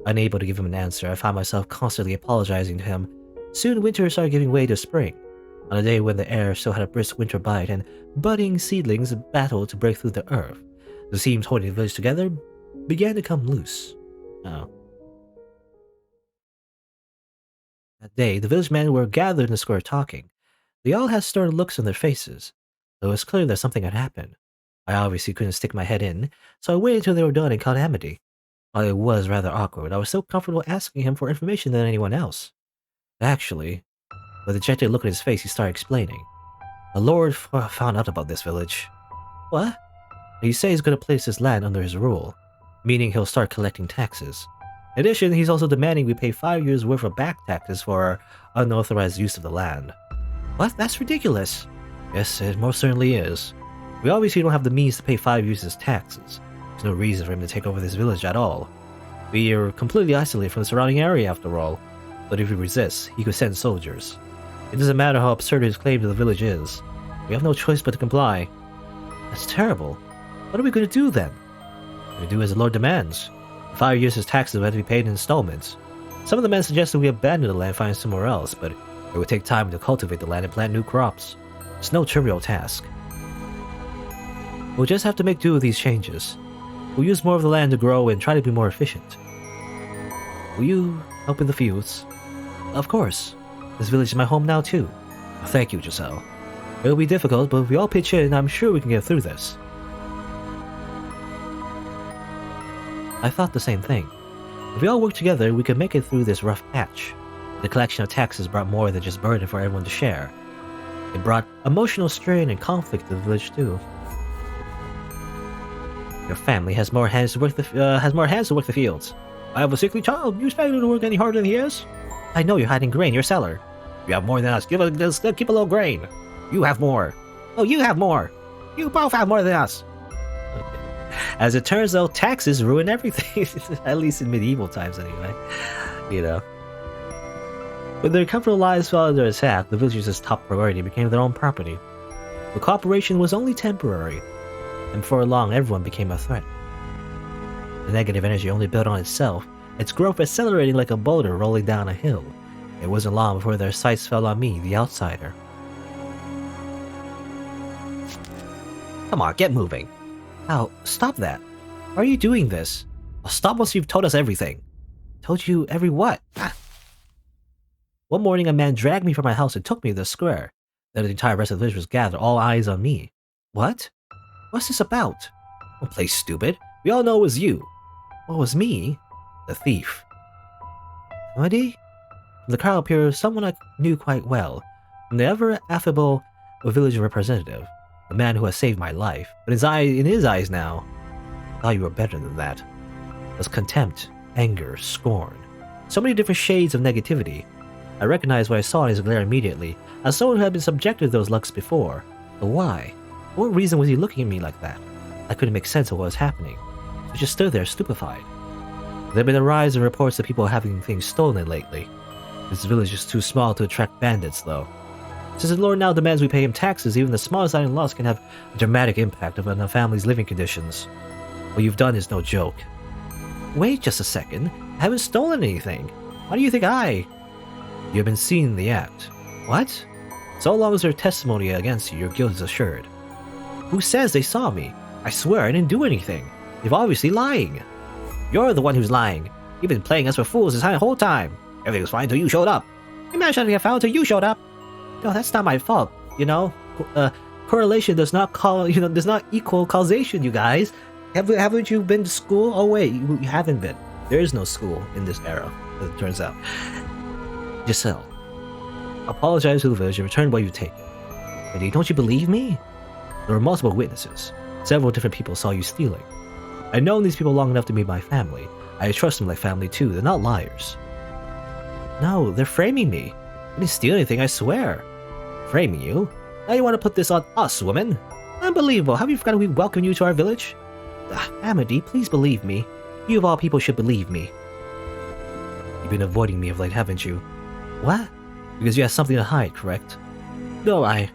Unable to give him an answer, I found myself constantly apologizing to him. Soon winter started giving way to spring. On a day when the air still had a brisk winter bite and budding seedlings battled to break through the earth, the seams holding the village together began to come loose. Oh. That day, the village men were gathered in the square talking. They all had stern looks on their faces, though it was clear that something had happened. I obviously couldn't stick my head in, so I waited until they were done and called Amity. While it was rather awkward, I was so comfortable asking him for information than anyone else. Actually, with a dejected look on his face, he started explaining. The Lord found out about this village. What? He says he's going to place this land under his rule, meaning he'll start collecting taxes. In addition, he's also demanding we pay 5 years' worth of back taxes for our unauthorized use of the land. What? That's ridiculous. Yes, it most certainly is. We obviously don't have the means to pay 5 years as taxes. There's no reason for him to take over this village at all. We are completely isolated from the surrounding area after all. But if he resists, he could send soldiers. It doesn't matter how absurd his claim to the village is. We have no choice but to comply. That's terrible. What are we going to do then? We do as the Lord demands. 5 years as taxes will have to be paid in installments. Some of the men suggested we abandon the land and find somewhere else, but it would take time to cultivate the land and plant new crops. It's no trivial task. We'll just have to make do with these changes. We'll use more of the land to grow and try to be more efficient. Will you help in the fields? Of course. This village is my home now too. Thank you, Giselle. It'll be difficult, but if we all pitch in, I'm sure we can get through this. I thought the same thing. If we all work together, we can make it through this rough patch. The collection of taxes brought more than just burden for everyone to share. It brought emotional strain and conflict to the village too. Your family has more hands to work the fields. I have a sickly child. You expect him to work any harder than he is? I know you're hiding grain in your cellar. You have more than us. Keep a little grain. You have more. Oh, you have more. You both have more than us. As it turns out, taxes ruin everything. At least in medieval times, anyway. You know. When their comfortable lives fell under attack, the villagers' top priority became their own property. The cooperation was only temporary, and before long, everyone became a threat. The negative energy only built on itself, its growth accelerating like a boulder rolling down a hill. It wasn't long before their sights fell on me, the outsider. Come on, get moving. Ow, stop that. Why are you doing this? Well, stop once you've told us everything. Told you every what? One morning, a man dragged me from my house and took me to the square. Then the entire rest of the village was gathered, all eyes on me. What? What's this about? Don't play stupid. We all know it was you. What was me? The thief. Amity? From the crowd appeared someone I knew quite well. From the ever affable village representative. The man who has saved my life. But in his eyes now, I thought you were better than that. It was contempt, anger, scorn. So many different shades of negativity. I recognized what I saw in his glare immediately, as someone who had been subjected to those looks before. But why? For what reason was he looking at me like that? I couldn't make sense of what was happening. I just stood there stupefied. There have been a rise in reports of people having things stolen lately. This village is too small to attract bandits, though. Since the Lord now demands we pay him taxes, even the smallest item loss can have a dramatic impact on a family's living conditions. What you've done is no joke. Wait just a second. I haven't stolen anything. Why do you think I... You have been seen in the act. What? So long as there's testimony against you, your guilt is assured. Who says they saw me? I swear I didn't do anything. They're obviously lying. You're the one who's lying. You've been playing us for fools this whole time. Everything was fine until you showed up. Imagine having a found until you showed up. No, that's not my fault, you know? Correlation does not does not equal causation, you guys. Haven't you been to school? Oh wait, you haven't been. There is no school in this era, as it turns out. Giselle, apologize to the village and return what you've taken. Eddie, don't you believe me? There were multiple witnesses. Several different people saw you stealing. I've known these people long enough to be my family. I trust them like family too. They're not liars. No, they're framing me. I didn't steal anything, I swear. Framing you? Now you want to put this on us, woman? Unbelievable. Have you forgotten we welcomed you to our village? Amity, please believe me. You of all people should believe me. You've been avoiding me of late, haven't you? What? Because you have something to hide, correct? No, what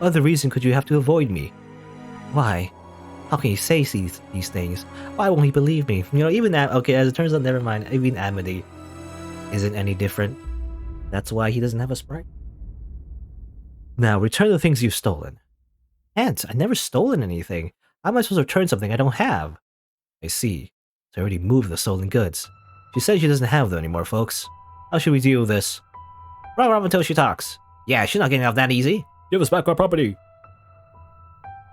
other reason could you have to avoid me? Why? How can you say these things? Why won't he believe me? You know, even that. Okay, as it turns out, never mind. Even Amity isn't any different. That's why he doesn't have a sprite. Now, return the things you've stolen. Aunt, I never stolen anything. How am I supposed to return something I don't have? I see. So I already moved the stolen goods. She said she doesn't have them anymore, folks. How should we deal with this? Run around until she talks. Yeah, she's not getting off that easy. Give us back our property.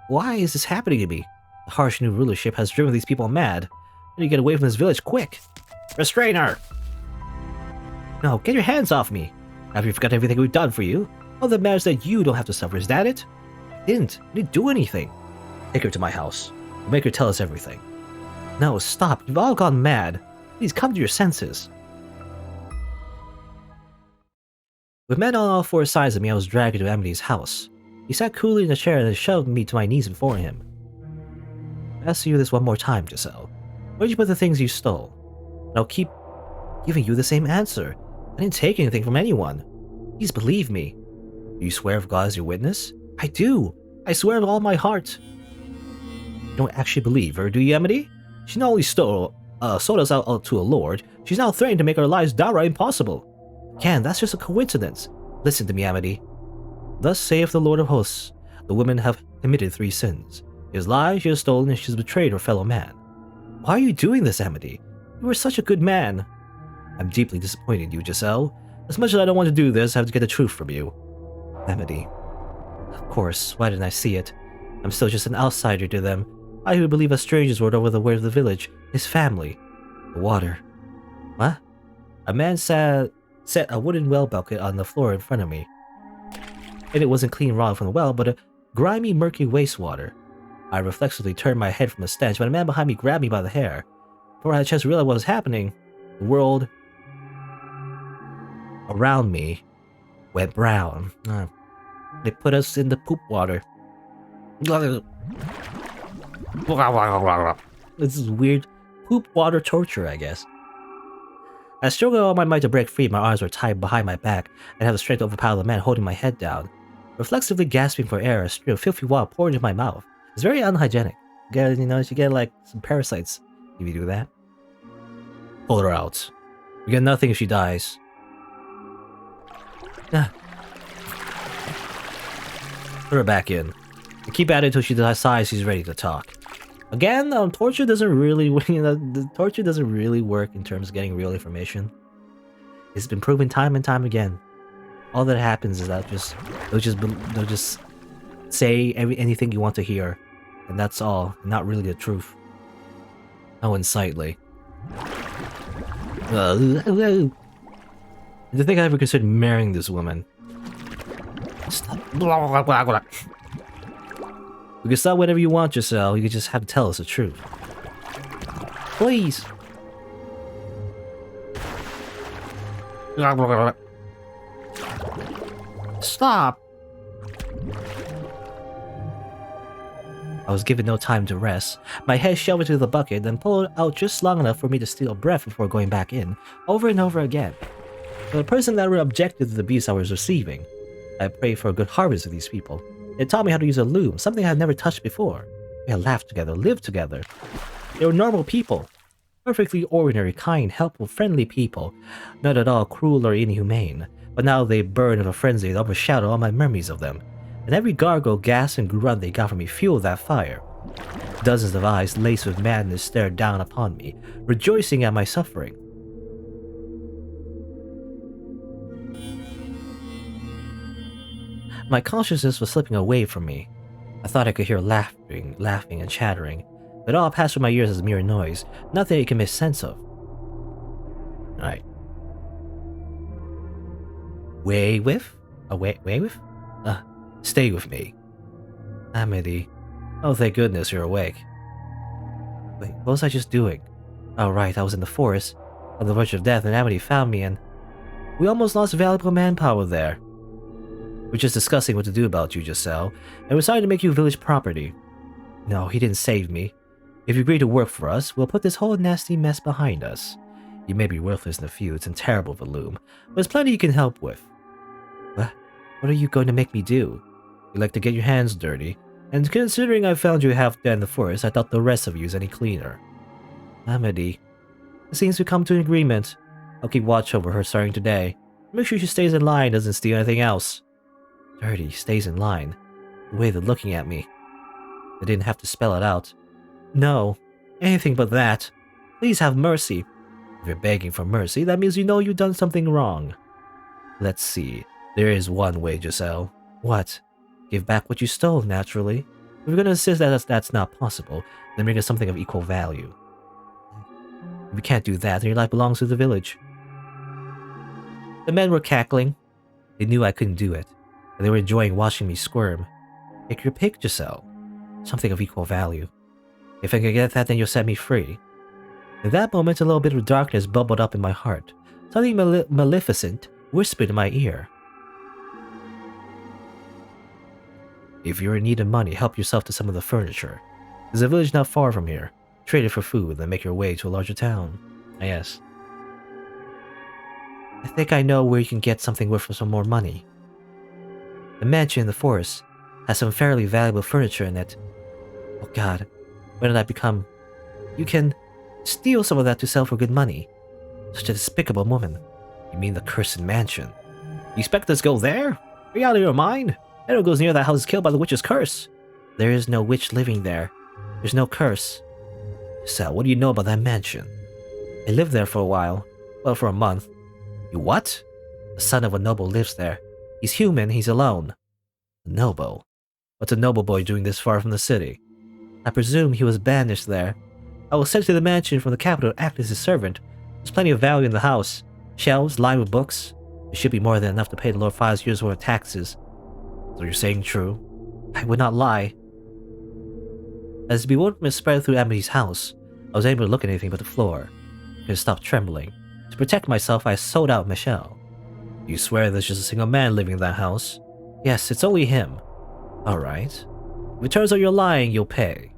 Why is this happening to me? The harsh new rulership has driven these people mad. I need to get away from this village quick. Restrain her! No, get your hands off me. Have you forgotten everything we've done for you? All that matters that you don't have to suffer, is that it? I didn't do anything. Take her to my house. I'll make her tell us everything. No, stop. You've all gone mad. Please come to your senses. With men on all four sides of me, I was dragged into Amity's house. He sat coolly in a chair and shoved me to my knees before him. I ask you this one more time, Giselle. Where'd you put the things you stole? And I'll keep giving you the same answer. I didn't take anything from anyone. Please believe me. Do you swear if God is your witness? I do. I swear with all my heart. You don't actually believe her, do you, Amity? She not only sold us out to a lord, she's now threatening to make our lives downright impossible. Again, that's just a coincidence. Listen to me, Amity. Thus saith the Lord of hosts, the women have committed 3 sins. She has lied, she has stolen, and she has betrayed her fellow man. Why are you doing this, Amity? You were such a good man. I'm deeply disappointed in you, Giselle. As much as I don't want to do this, I have to get the truth from you. Amity. Of course, why didn't I see it? I'm still just an outsider to them. I who believe a stranger's word over the word of the village, his family. The water. What? A man set a wooden well bucket on the floor in front of me. And it wasn't clean water from the well, but a grimy, murky wastewater. I reflexively turned my head from the stench, but a man behind me grabbed me by the hair. Before I had a chance to realize what was happening, the world around me went brown. They put us in the poop water. This is weird poop water torture, I guess. I struggled all my might to break free. My arms were tied behind my back and had the strength to overpower the man holding my head down. Reflexively gasping for air, a stream of filthy water poured into my mouth. It's very unhygienic. You get like some parasites if you do that. Pull her out. We get nothing if she dies. Put her back in. And keep at it until she decides she's ready to talk. Again, torture doesn't really, the torture doesn't really work in terms of getting real information. It's been proven time and time again. All that happens is that they'll just say anything you want to hear, and that's all. Not really the truth. How unsightly. To think I ever considered marrying this woman. Stop. We can stop whatever you want, Giselle. You can just have to tell us the truth. Please. Stop. I was given no time to rest. My head shoved into the bucket, then pulled out just long enough for me to steal a breath before going back in, over and over again. For the person that objected to the abuse I was receiving, I prayed for a good harvest of these people. They taught me how to use a loom, something I had never touched before. We had laughed together, lived together. They were normal people. Perfectly ordinary, kind, helpful, friendly people. Not at all cruel or inhumane. But now they burn in a frenzy that overshadowed all my memories of them. And every gargle, gasp, and grunt they got from me fueled that fire. Dozens of eyes laced with madness stared down upon me, rejoicing at my suffering. My consciousness was slipping away from me. I thought I could hear laughing and chattering, but it all passed through my ears as mere noise, nothing I can make sense of. Alright. Way with? Stay with me. Amity. Oh, thank goodness you're awake. Wait, what was I just doing? Oh, right, I was in the forest, on the verge of death, and Amity found me, and we almost lost valuable manpower there. We're just discussing what to do about you, Giselle, and we decided to make you village property. No, he didn't save me. If you agree to work for us, we'll put this whole nasty mess behind us. You may be worthless in the feuds and terrible with the loom, but there's plenty you can help with. What are you going to make me do? You like to get your hands dirty, and considering I found you half dead in the forest, I thought the rest of you is any cleaner. Amity, it seems we come to an agreement. I'll keep watch over her starting today. Make sure she stays in line, doesn't steal anything else. Dirty, stays in line. The way they're looking at me. They didn't have to spell it out. No, anything but that. Please have mercy. If you're begging for mercy, that means you know you've done something wrong. Let's see. There is one way, Giselle. What? Give back what you stole, naturally. If you're going to insist that that's not possible, then bring us something of equal value. If you can't do that, then your life belongs to the village. The men were cackling. They knew I couldn't do it, and they were enjoying watching me squirm. Pick your pick, Giselle. Something of equal value. If I can get that, then you'll set me free. In that moment, a little bit of darkness bubbled up in my heart. Something maleficent whispered in my ear. If you're in need of money, help yourself to some of the furniture. There's a village not far from here. Trade it for food, then make your way to a larger town. Yes. I think I know where you can get something worth for some more money. The mansion in the forest has some fairly valuable furniture in it. Oh god, when did I become... You can steal some of that to sell for good money. Such a despicable woman. You mean the cursed mansion? You expect us to go there? Are you out of your mind? Anyone goes near that house is killed by the witch's curse. There is no witch living there. There's no curse. So, what do you know about that mansion? I lived there for a while. Well, for a month. You what? The son of a noble lives there. He's human, he's alone. A noble? What's a noble boy doing this far from the city? I presume he was banished there. I was sent to the mansion from the capital to act as his servant. There's plenty of value in the house. Shelves lined with books. It should be more than enough to pay the Lord 5 years' worth of taxes. So you're saying true? I would not lie. As the bewilderment spread through Amity's house, I was able to look at anything but the floor. I couldn't stop trembling. To protect myself, I sold out Michelle. You swear there's just a single man living in that house? Yes, it's only him. Alright. If it turns out you're lying, you'll pay.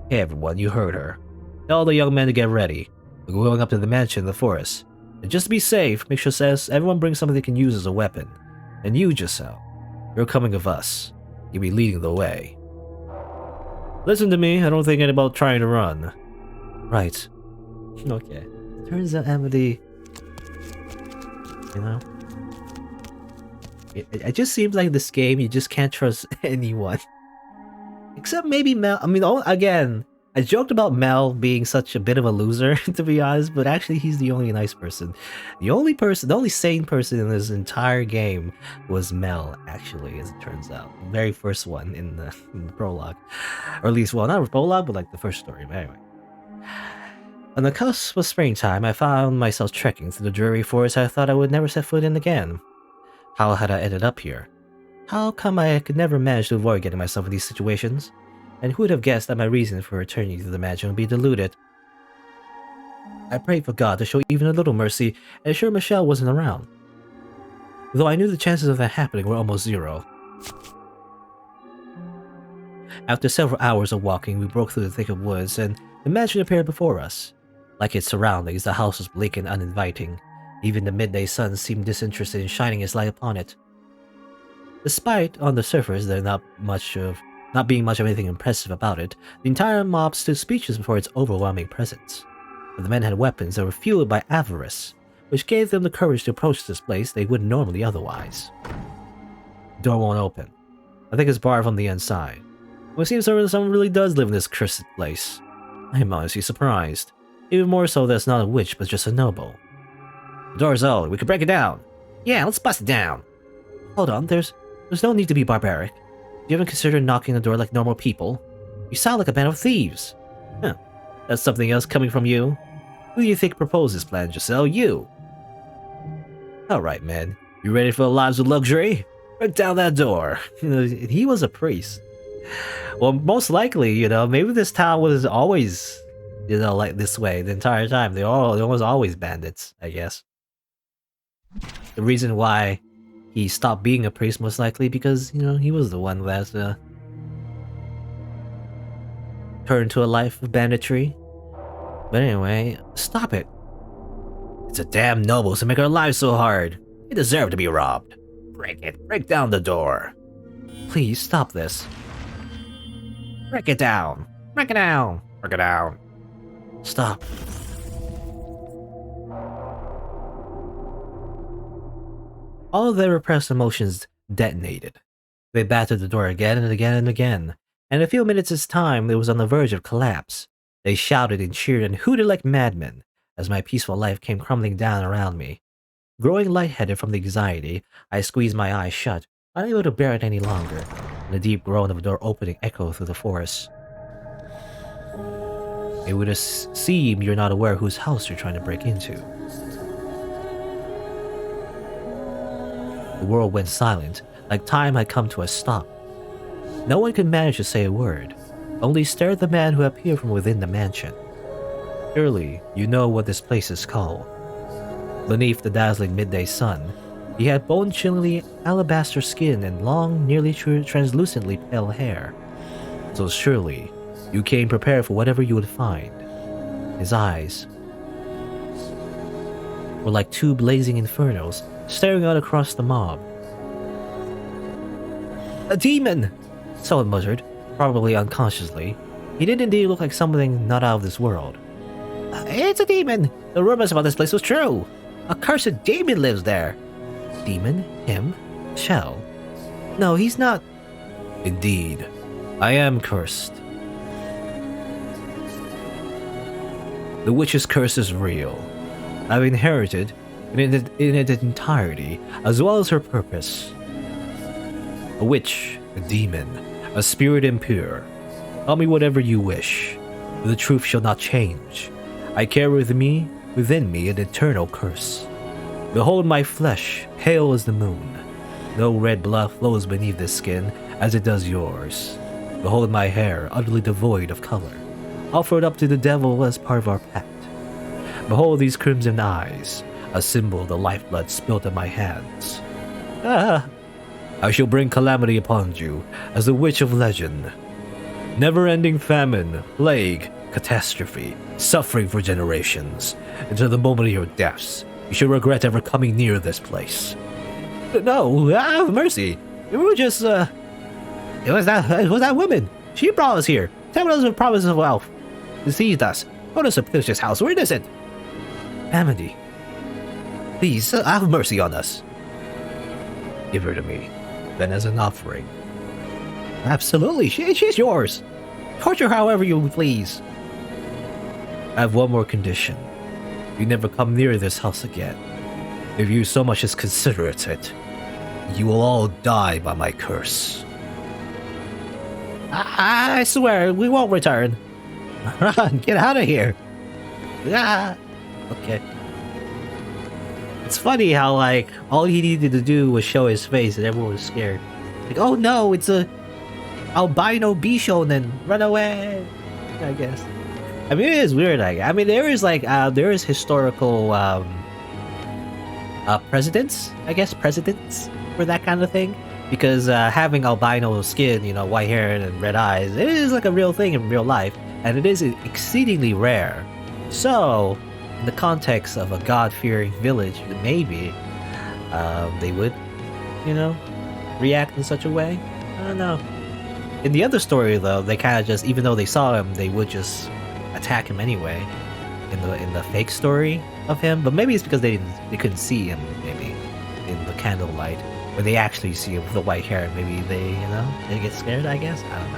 Hey everyone, you heard her. Tell all the young men to get ready. We're going up to the mansion in the forest. And just to be safe, make sure says everyone brings something they can use as a weapon. And you, Giselle, you're coming with us. You'll be leading the way. Listen to me, I don't think anything about trying to run. Right. Okay. Turns out Amity... You know? It just seems like this game, you just can't trust anyone. Except maybe Mel. I mean, again, I joked about Mel being such a bit of a loser, to be honest, but actually he's the only nice person. The only sane person in this entire game was Mel, actually, as it turns out. The very first one in the prologue. Or at least, well, not a prologue, but like the first story, but anyway. On the cusp of springtime, I found myself trekking through the dreary forest I thought I would never set foot in again. How had I ended up here? How come I could never manage to avoid getting myself in these situations? And who would have guessed that my reason for returning to the mansion would be diluted? I prayed for God to show even a little mercy and ensure Michelle wasn't around. Though I knew the chances of that happening were almost zero. After several hours of walking, we broke through the thick of woods, and the mansion appeared before us. Like its surroundings, the house was bleak and uninviting. Even the midday sun seemed disinterested in shining its light upon it. Despite, on the surface, there not being much of anything impressive about it, the entire mob stood speechless before its overwhelming presence. If the men had weapons, they were fueled by avarice, which gave them the courage to approach this place they wouldn't normally otherwise. The door won't open. I think it's barred from the inside. Well, it seems someone really does live in this cursed place. I am honestly surprised. Even more so that it's not a witch, but just a noble. The door's old. We could break it down. Yeah, let's bust it down. Hold on, there's no need to be barbaric. You haven't considered knocking the door like normal people? You sound like a band of thieves. Huh. That's something else coming from you? Who do you think proposed this plan, Giselle? You! Alright, man. You ready for lives of luxury? Break down that door. He was a priest. Well, most likely, maybe this town was always, like this way the entire time. There was always bandits, I guess. The reason why he stopped being a priest, most likely, because, he was the one that turned to a life of banditry. But anyway, stop it. It's a damn nobles to make our lives so hard. They deserve to be robbed. Break it. Break down the door. Please, stop this. Break it down. Break it down. Break it down. Stop. All of their repressed emotions detonated. They battered the door again and again and again, and in a few minutes' time it was on the verge of collapse. They shouted and cheered and hooted like madmen as my peaceful life came crumbling down around me. Growing lightheaded from the anxiety, I squeezed my eyes shut, unable to bear it any longer, and the deep groan of a door opening echoed through the forest. It would seem you're not aware whose house you're trying to break into. The world went silent, like time had come to a stop. No one could manage to say a word, only stare at the man who appeared from within the mansion. Surely, you know what this place is called. Beneath the dazzling midday sun, he had bone-chillingly alabaster skin and long, nearly translucently pale hair. So surely, you came prepared for whatever you would find. His eyes were like two blazing infernos, staring out across the mob. A demon! Someone muttered, probably unconsciously. He did indeed look like something not out of this world. It's a demon! The rumors about this place was true! A cursed demon lives there! Demon? Him? Shell? No, he's not. Indeed, I am cursed. The witch's curse is real. I've inherited in its entirety, as well as her purpose. A witch, a demon, a spirit impure. Call me whatever you wish. The truth shall not change. I carry within me an eternal curse. Behold my flesh, pale as the moon. No red blood flows beneath this skin as it does yours. Behold my hair, utterly devoid of color, offered up to the devil as part of our pact. Behold these crimson eyes, a symbol of the lifeblood spilt in my hands. I shall bring calamity upon you as the witch of legend. Never-ending famine, plague, catastrophe, suffering for generations, until the moment of your deaths. You should regret ever coming near this place. No, have mercy. We were just, It was that woman. She brought us here. Tell us the promise of wealth. Deceived us. Told us to finish this house. We're innocent. Amity. Please, have mercy on us. Give her to me. Then as an offering. Absolutely. She's yours. Torture however you please. I have one more condition. You never come near this house again. If you so much as consider it, you will all die by my curse. I swear, we won't return. Run, get out of here. Okay. It's funny how, like, all he needed to do was show his face and everyone was scared. Like, oh no, it's a albino Bishonen, run away, I guess. I mean, it is weird. I mean, there is historical precedents, I guess, for that kind of thing. Because having albino skin, white hair and red eyes, it is like a real thing in real life, and it is exceedingly rare. So, in the context of a god-fearing village, maybe they would, react in such a way. I don't know. In the other story, though, they kind of just, even though they saw him, they would just attack him anyway. In the fake story of him, but maybe it's because they couldn't see him. Maybe in the candlelight, when they actually see him with the white hair, maybe they get scared. I guess I don't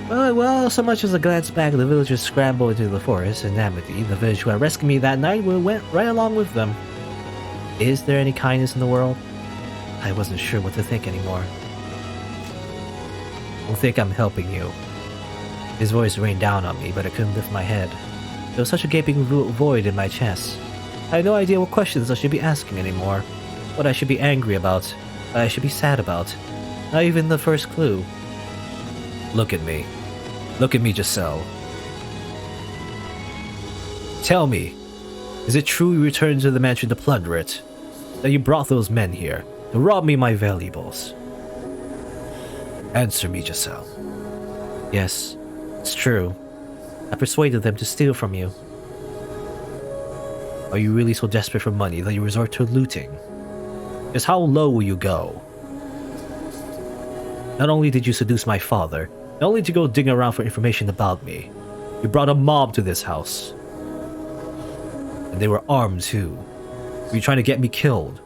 know. Well, so much as a glance back, the villagers scrambled into the forest in amity. The village who had rescued me that night went right along with them. Is there any kindness in the world? I wasn't sure what to think anymore. Don't think I'm helping you. His voice rained down on me, but I couldn't lift my head. There was such a gaping void in my chest. I had no idea what questions I should be asking anymore. What I should be angry about. What I should be sad about. Not even the first clue. Look at me. Look at me, Giselle. Tell me, is it true you returned to the mansion to plunder it? That you brought those men here to rob me of my valuables? Answer me, Giselle. Yes, it's true. I persuaded them to steal from you. Are you really so desperate for money that you resort to looting? Just how low will you go? Not only did you seduce my father, not only did you go digging around for information about me, you brought a mob to this house. And they were armed too. Were you trying to get me killed?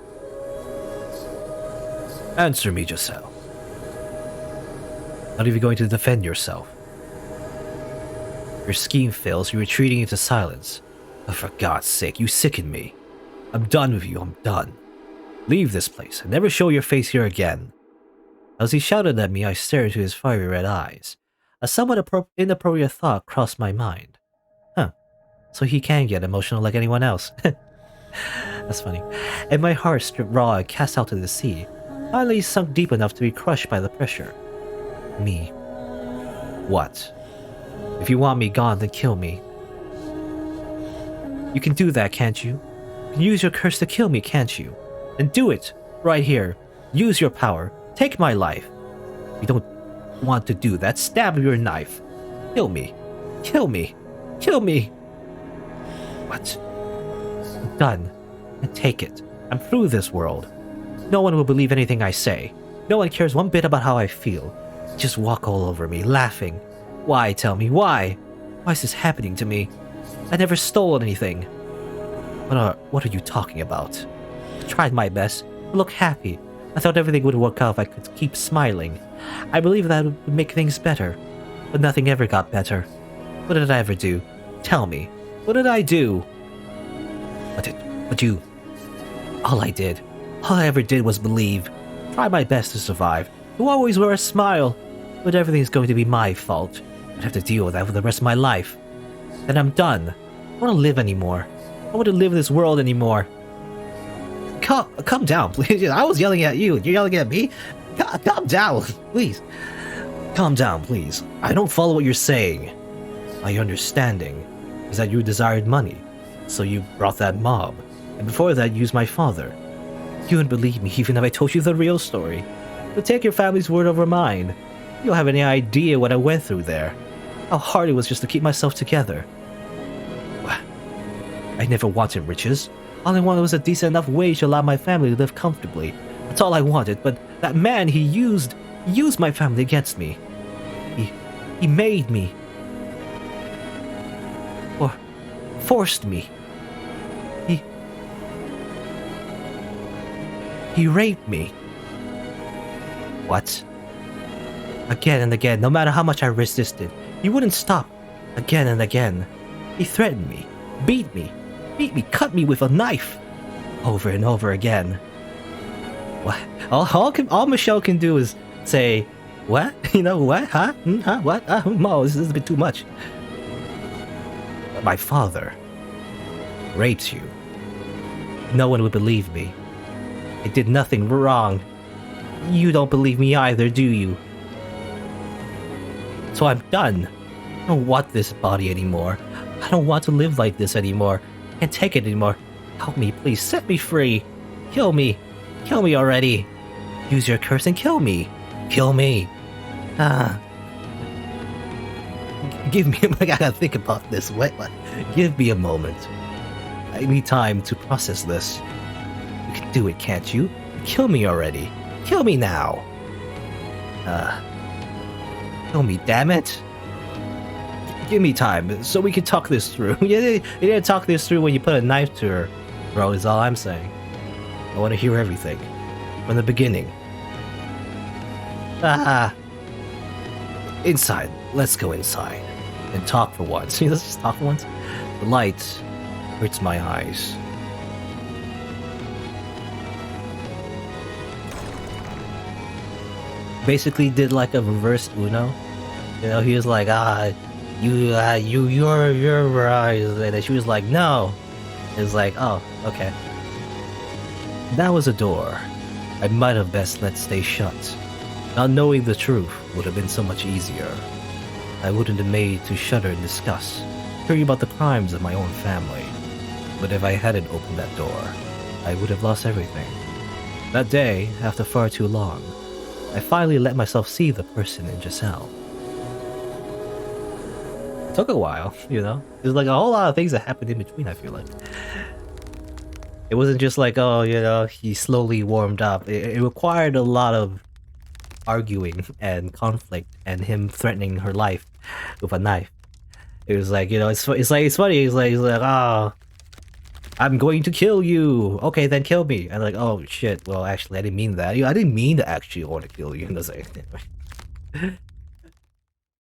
Answer me, Giselle. Not even going to defend yourself. Your scheme fails, you're retreating into silence. Oh, for God's sake, you sicken me. I'm done with you, I'm done. Leave this place and never show your face here again. As he shouted at me, I stared into his fiery red eyes. A somewhat inappropriate thought crossed my mind. So he can get emotional like anyone else. That's funny. And my heart stripped raw and cast out to the sea, finally sunk deep enough to be crushed by the pressure. Me. What? If you want me gone, then kill me. You can do that, can't you? You can use your curse to kill me, can't you? And do it, right here. Use your power. Take my life. If you don't want to do that, stab your knife. Kill me. Kill me. Kill me. What? I'm done. And take it. I'm through this world. No one will believe anything I say. No one cares one bit about how I feel. Just walk all over me, laughing. Why, tell me, why? Why is this happening to me? I never stole anything. What are you talking about? I tried my best to look happy. I thought everything would work out if I could keep smiling. I believed that would make things better. But nothing ever got better. What did I ever do? Tell me. What did I do? All I ever did was believe. Try my best to survive. To always wear a smile. But everything's going to be my fault. I'd have to deal with that for the rest of my life. Then I'm done. I don't want to live anymore. I don't want to live in this world anymore. Calm down, please. I was yelling at you. You're yelling at me? Calm down, please. Calm down, please. I don't follow what you're saying. My understanding is that you desired money, so you brought that mob, and before that you used my father. You wouldn't believe me even if I told you the real story. But take your family's word over mine. You don't have any idea what I went through there. How hard it was just to keep myself together. I never wanted riches. All I wanted was a decent enough wage to allow my family to live comfortably. That's all I wanted, but that man, he used my family against me. He made me. Or forced me. He raped me. What? Again and again, no matter how much I resisted, he wouldn't stop. Again and again. He threatened me, beat me, cut me with a knife. Over and over again. What? All Michelle can do is say, what? What? Huh? Huh? What? No, this is a bit too much. My father raped you. No one would believe me. I did nothing wrong. You don't believe me either, do you? So I'm done. I don't want this body anymore. I don't want to live like this anymore. I can't take it anymore. Help me, please. Set me free. Kill me. Kill me already. Use your curse and kill me. Kill me. Ah. Give me. I gotta think about this. What? Give me a moment. I need time to process this. You can do it, can't you? Kill me already. Kill me now. Kill me, damn it. Give me time so we can talk this through. You didn't talk this through when you put a knife to her, bro, is all I'm saying. I want to hear everything. From the beginning. Inside. Let's go inside. And talk for once. Let's just talk for once. The light hurts my eyes. Basically did like a reverse Uno. You know, he was like, you're eyes, and then she was like, no. It was like, oh, okay. That was a door. I might have best let stay shut. Not knowing the truth would have been so much easier. I wouldn't have made to shudder in disgust, hearing about the crimes of my own family. But if I hadn't opened that door, I would have lost everything. That day, after far too long, I finally let myself see the person in Giselle. It took a while, you know? There's like a whole lot of things that happened in between, I feel like. It wasn't just like, oh, you know, he slowly warmed up. It required a lot of arguing and conflict and him threatening her life with a knife. It was like, you know, it's funny. He's like, oh, I'm going to kill you. Okay, then kill me. And like, oh shit. Well, actually, I didn't mean that. I didn't mean to actually want to kill you. And I was like,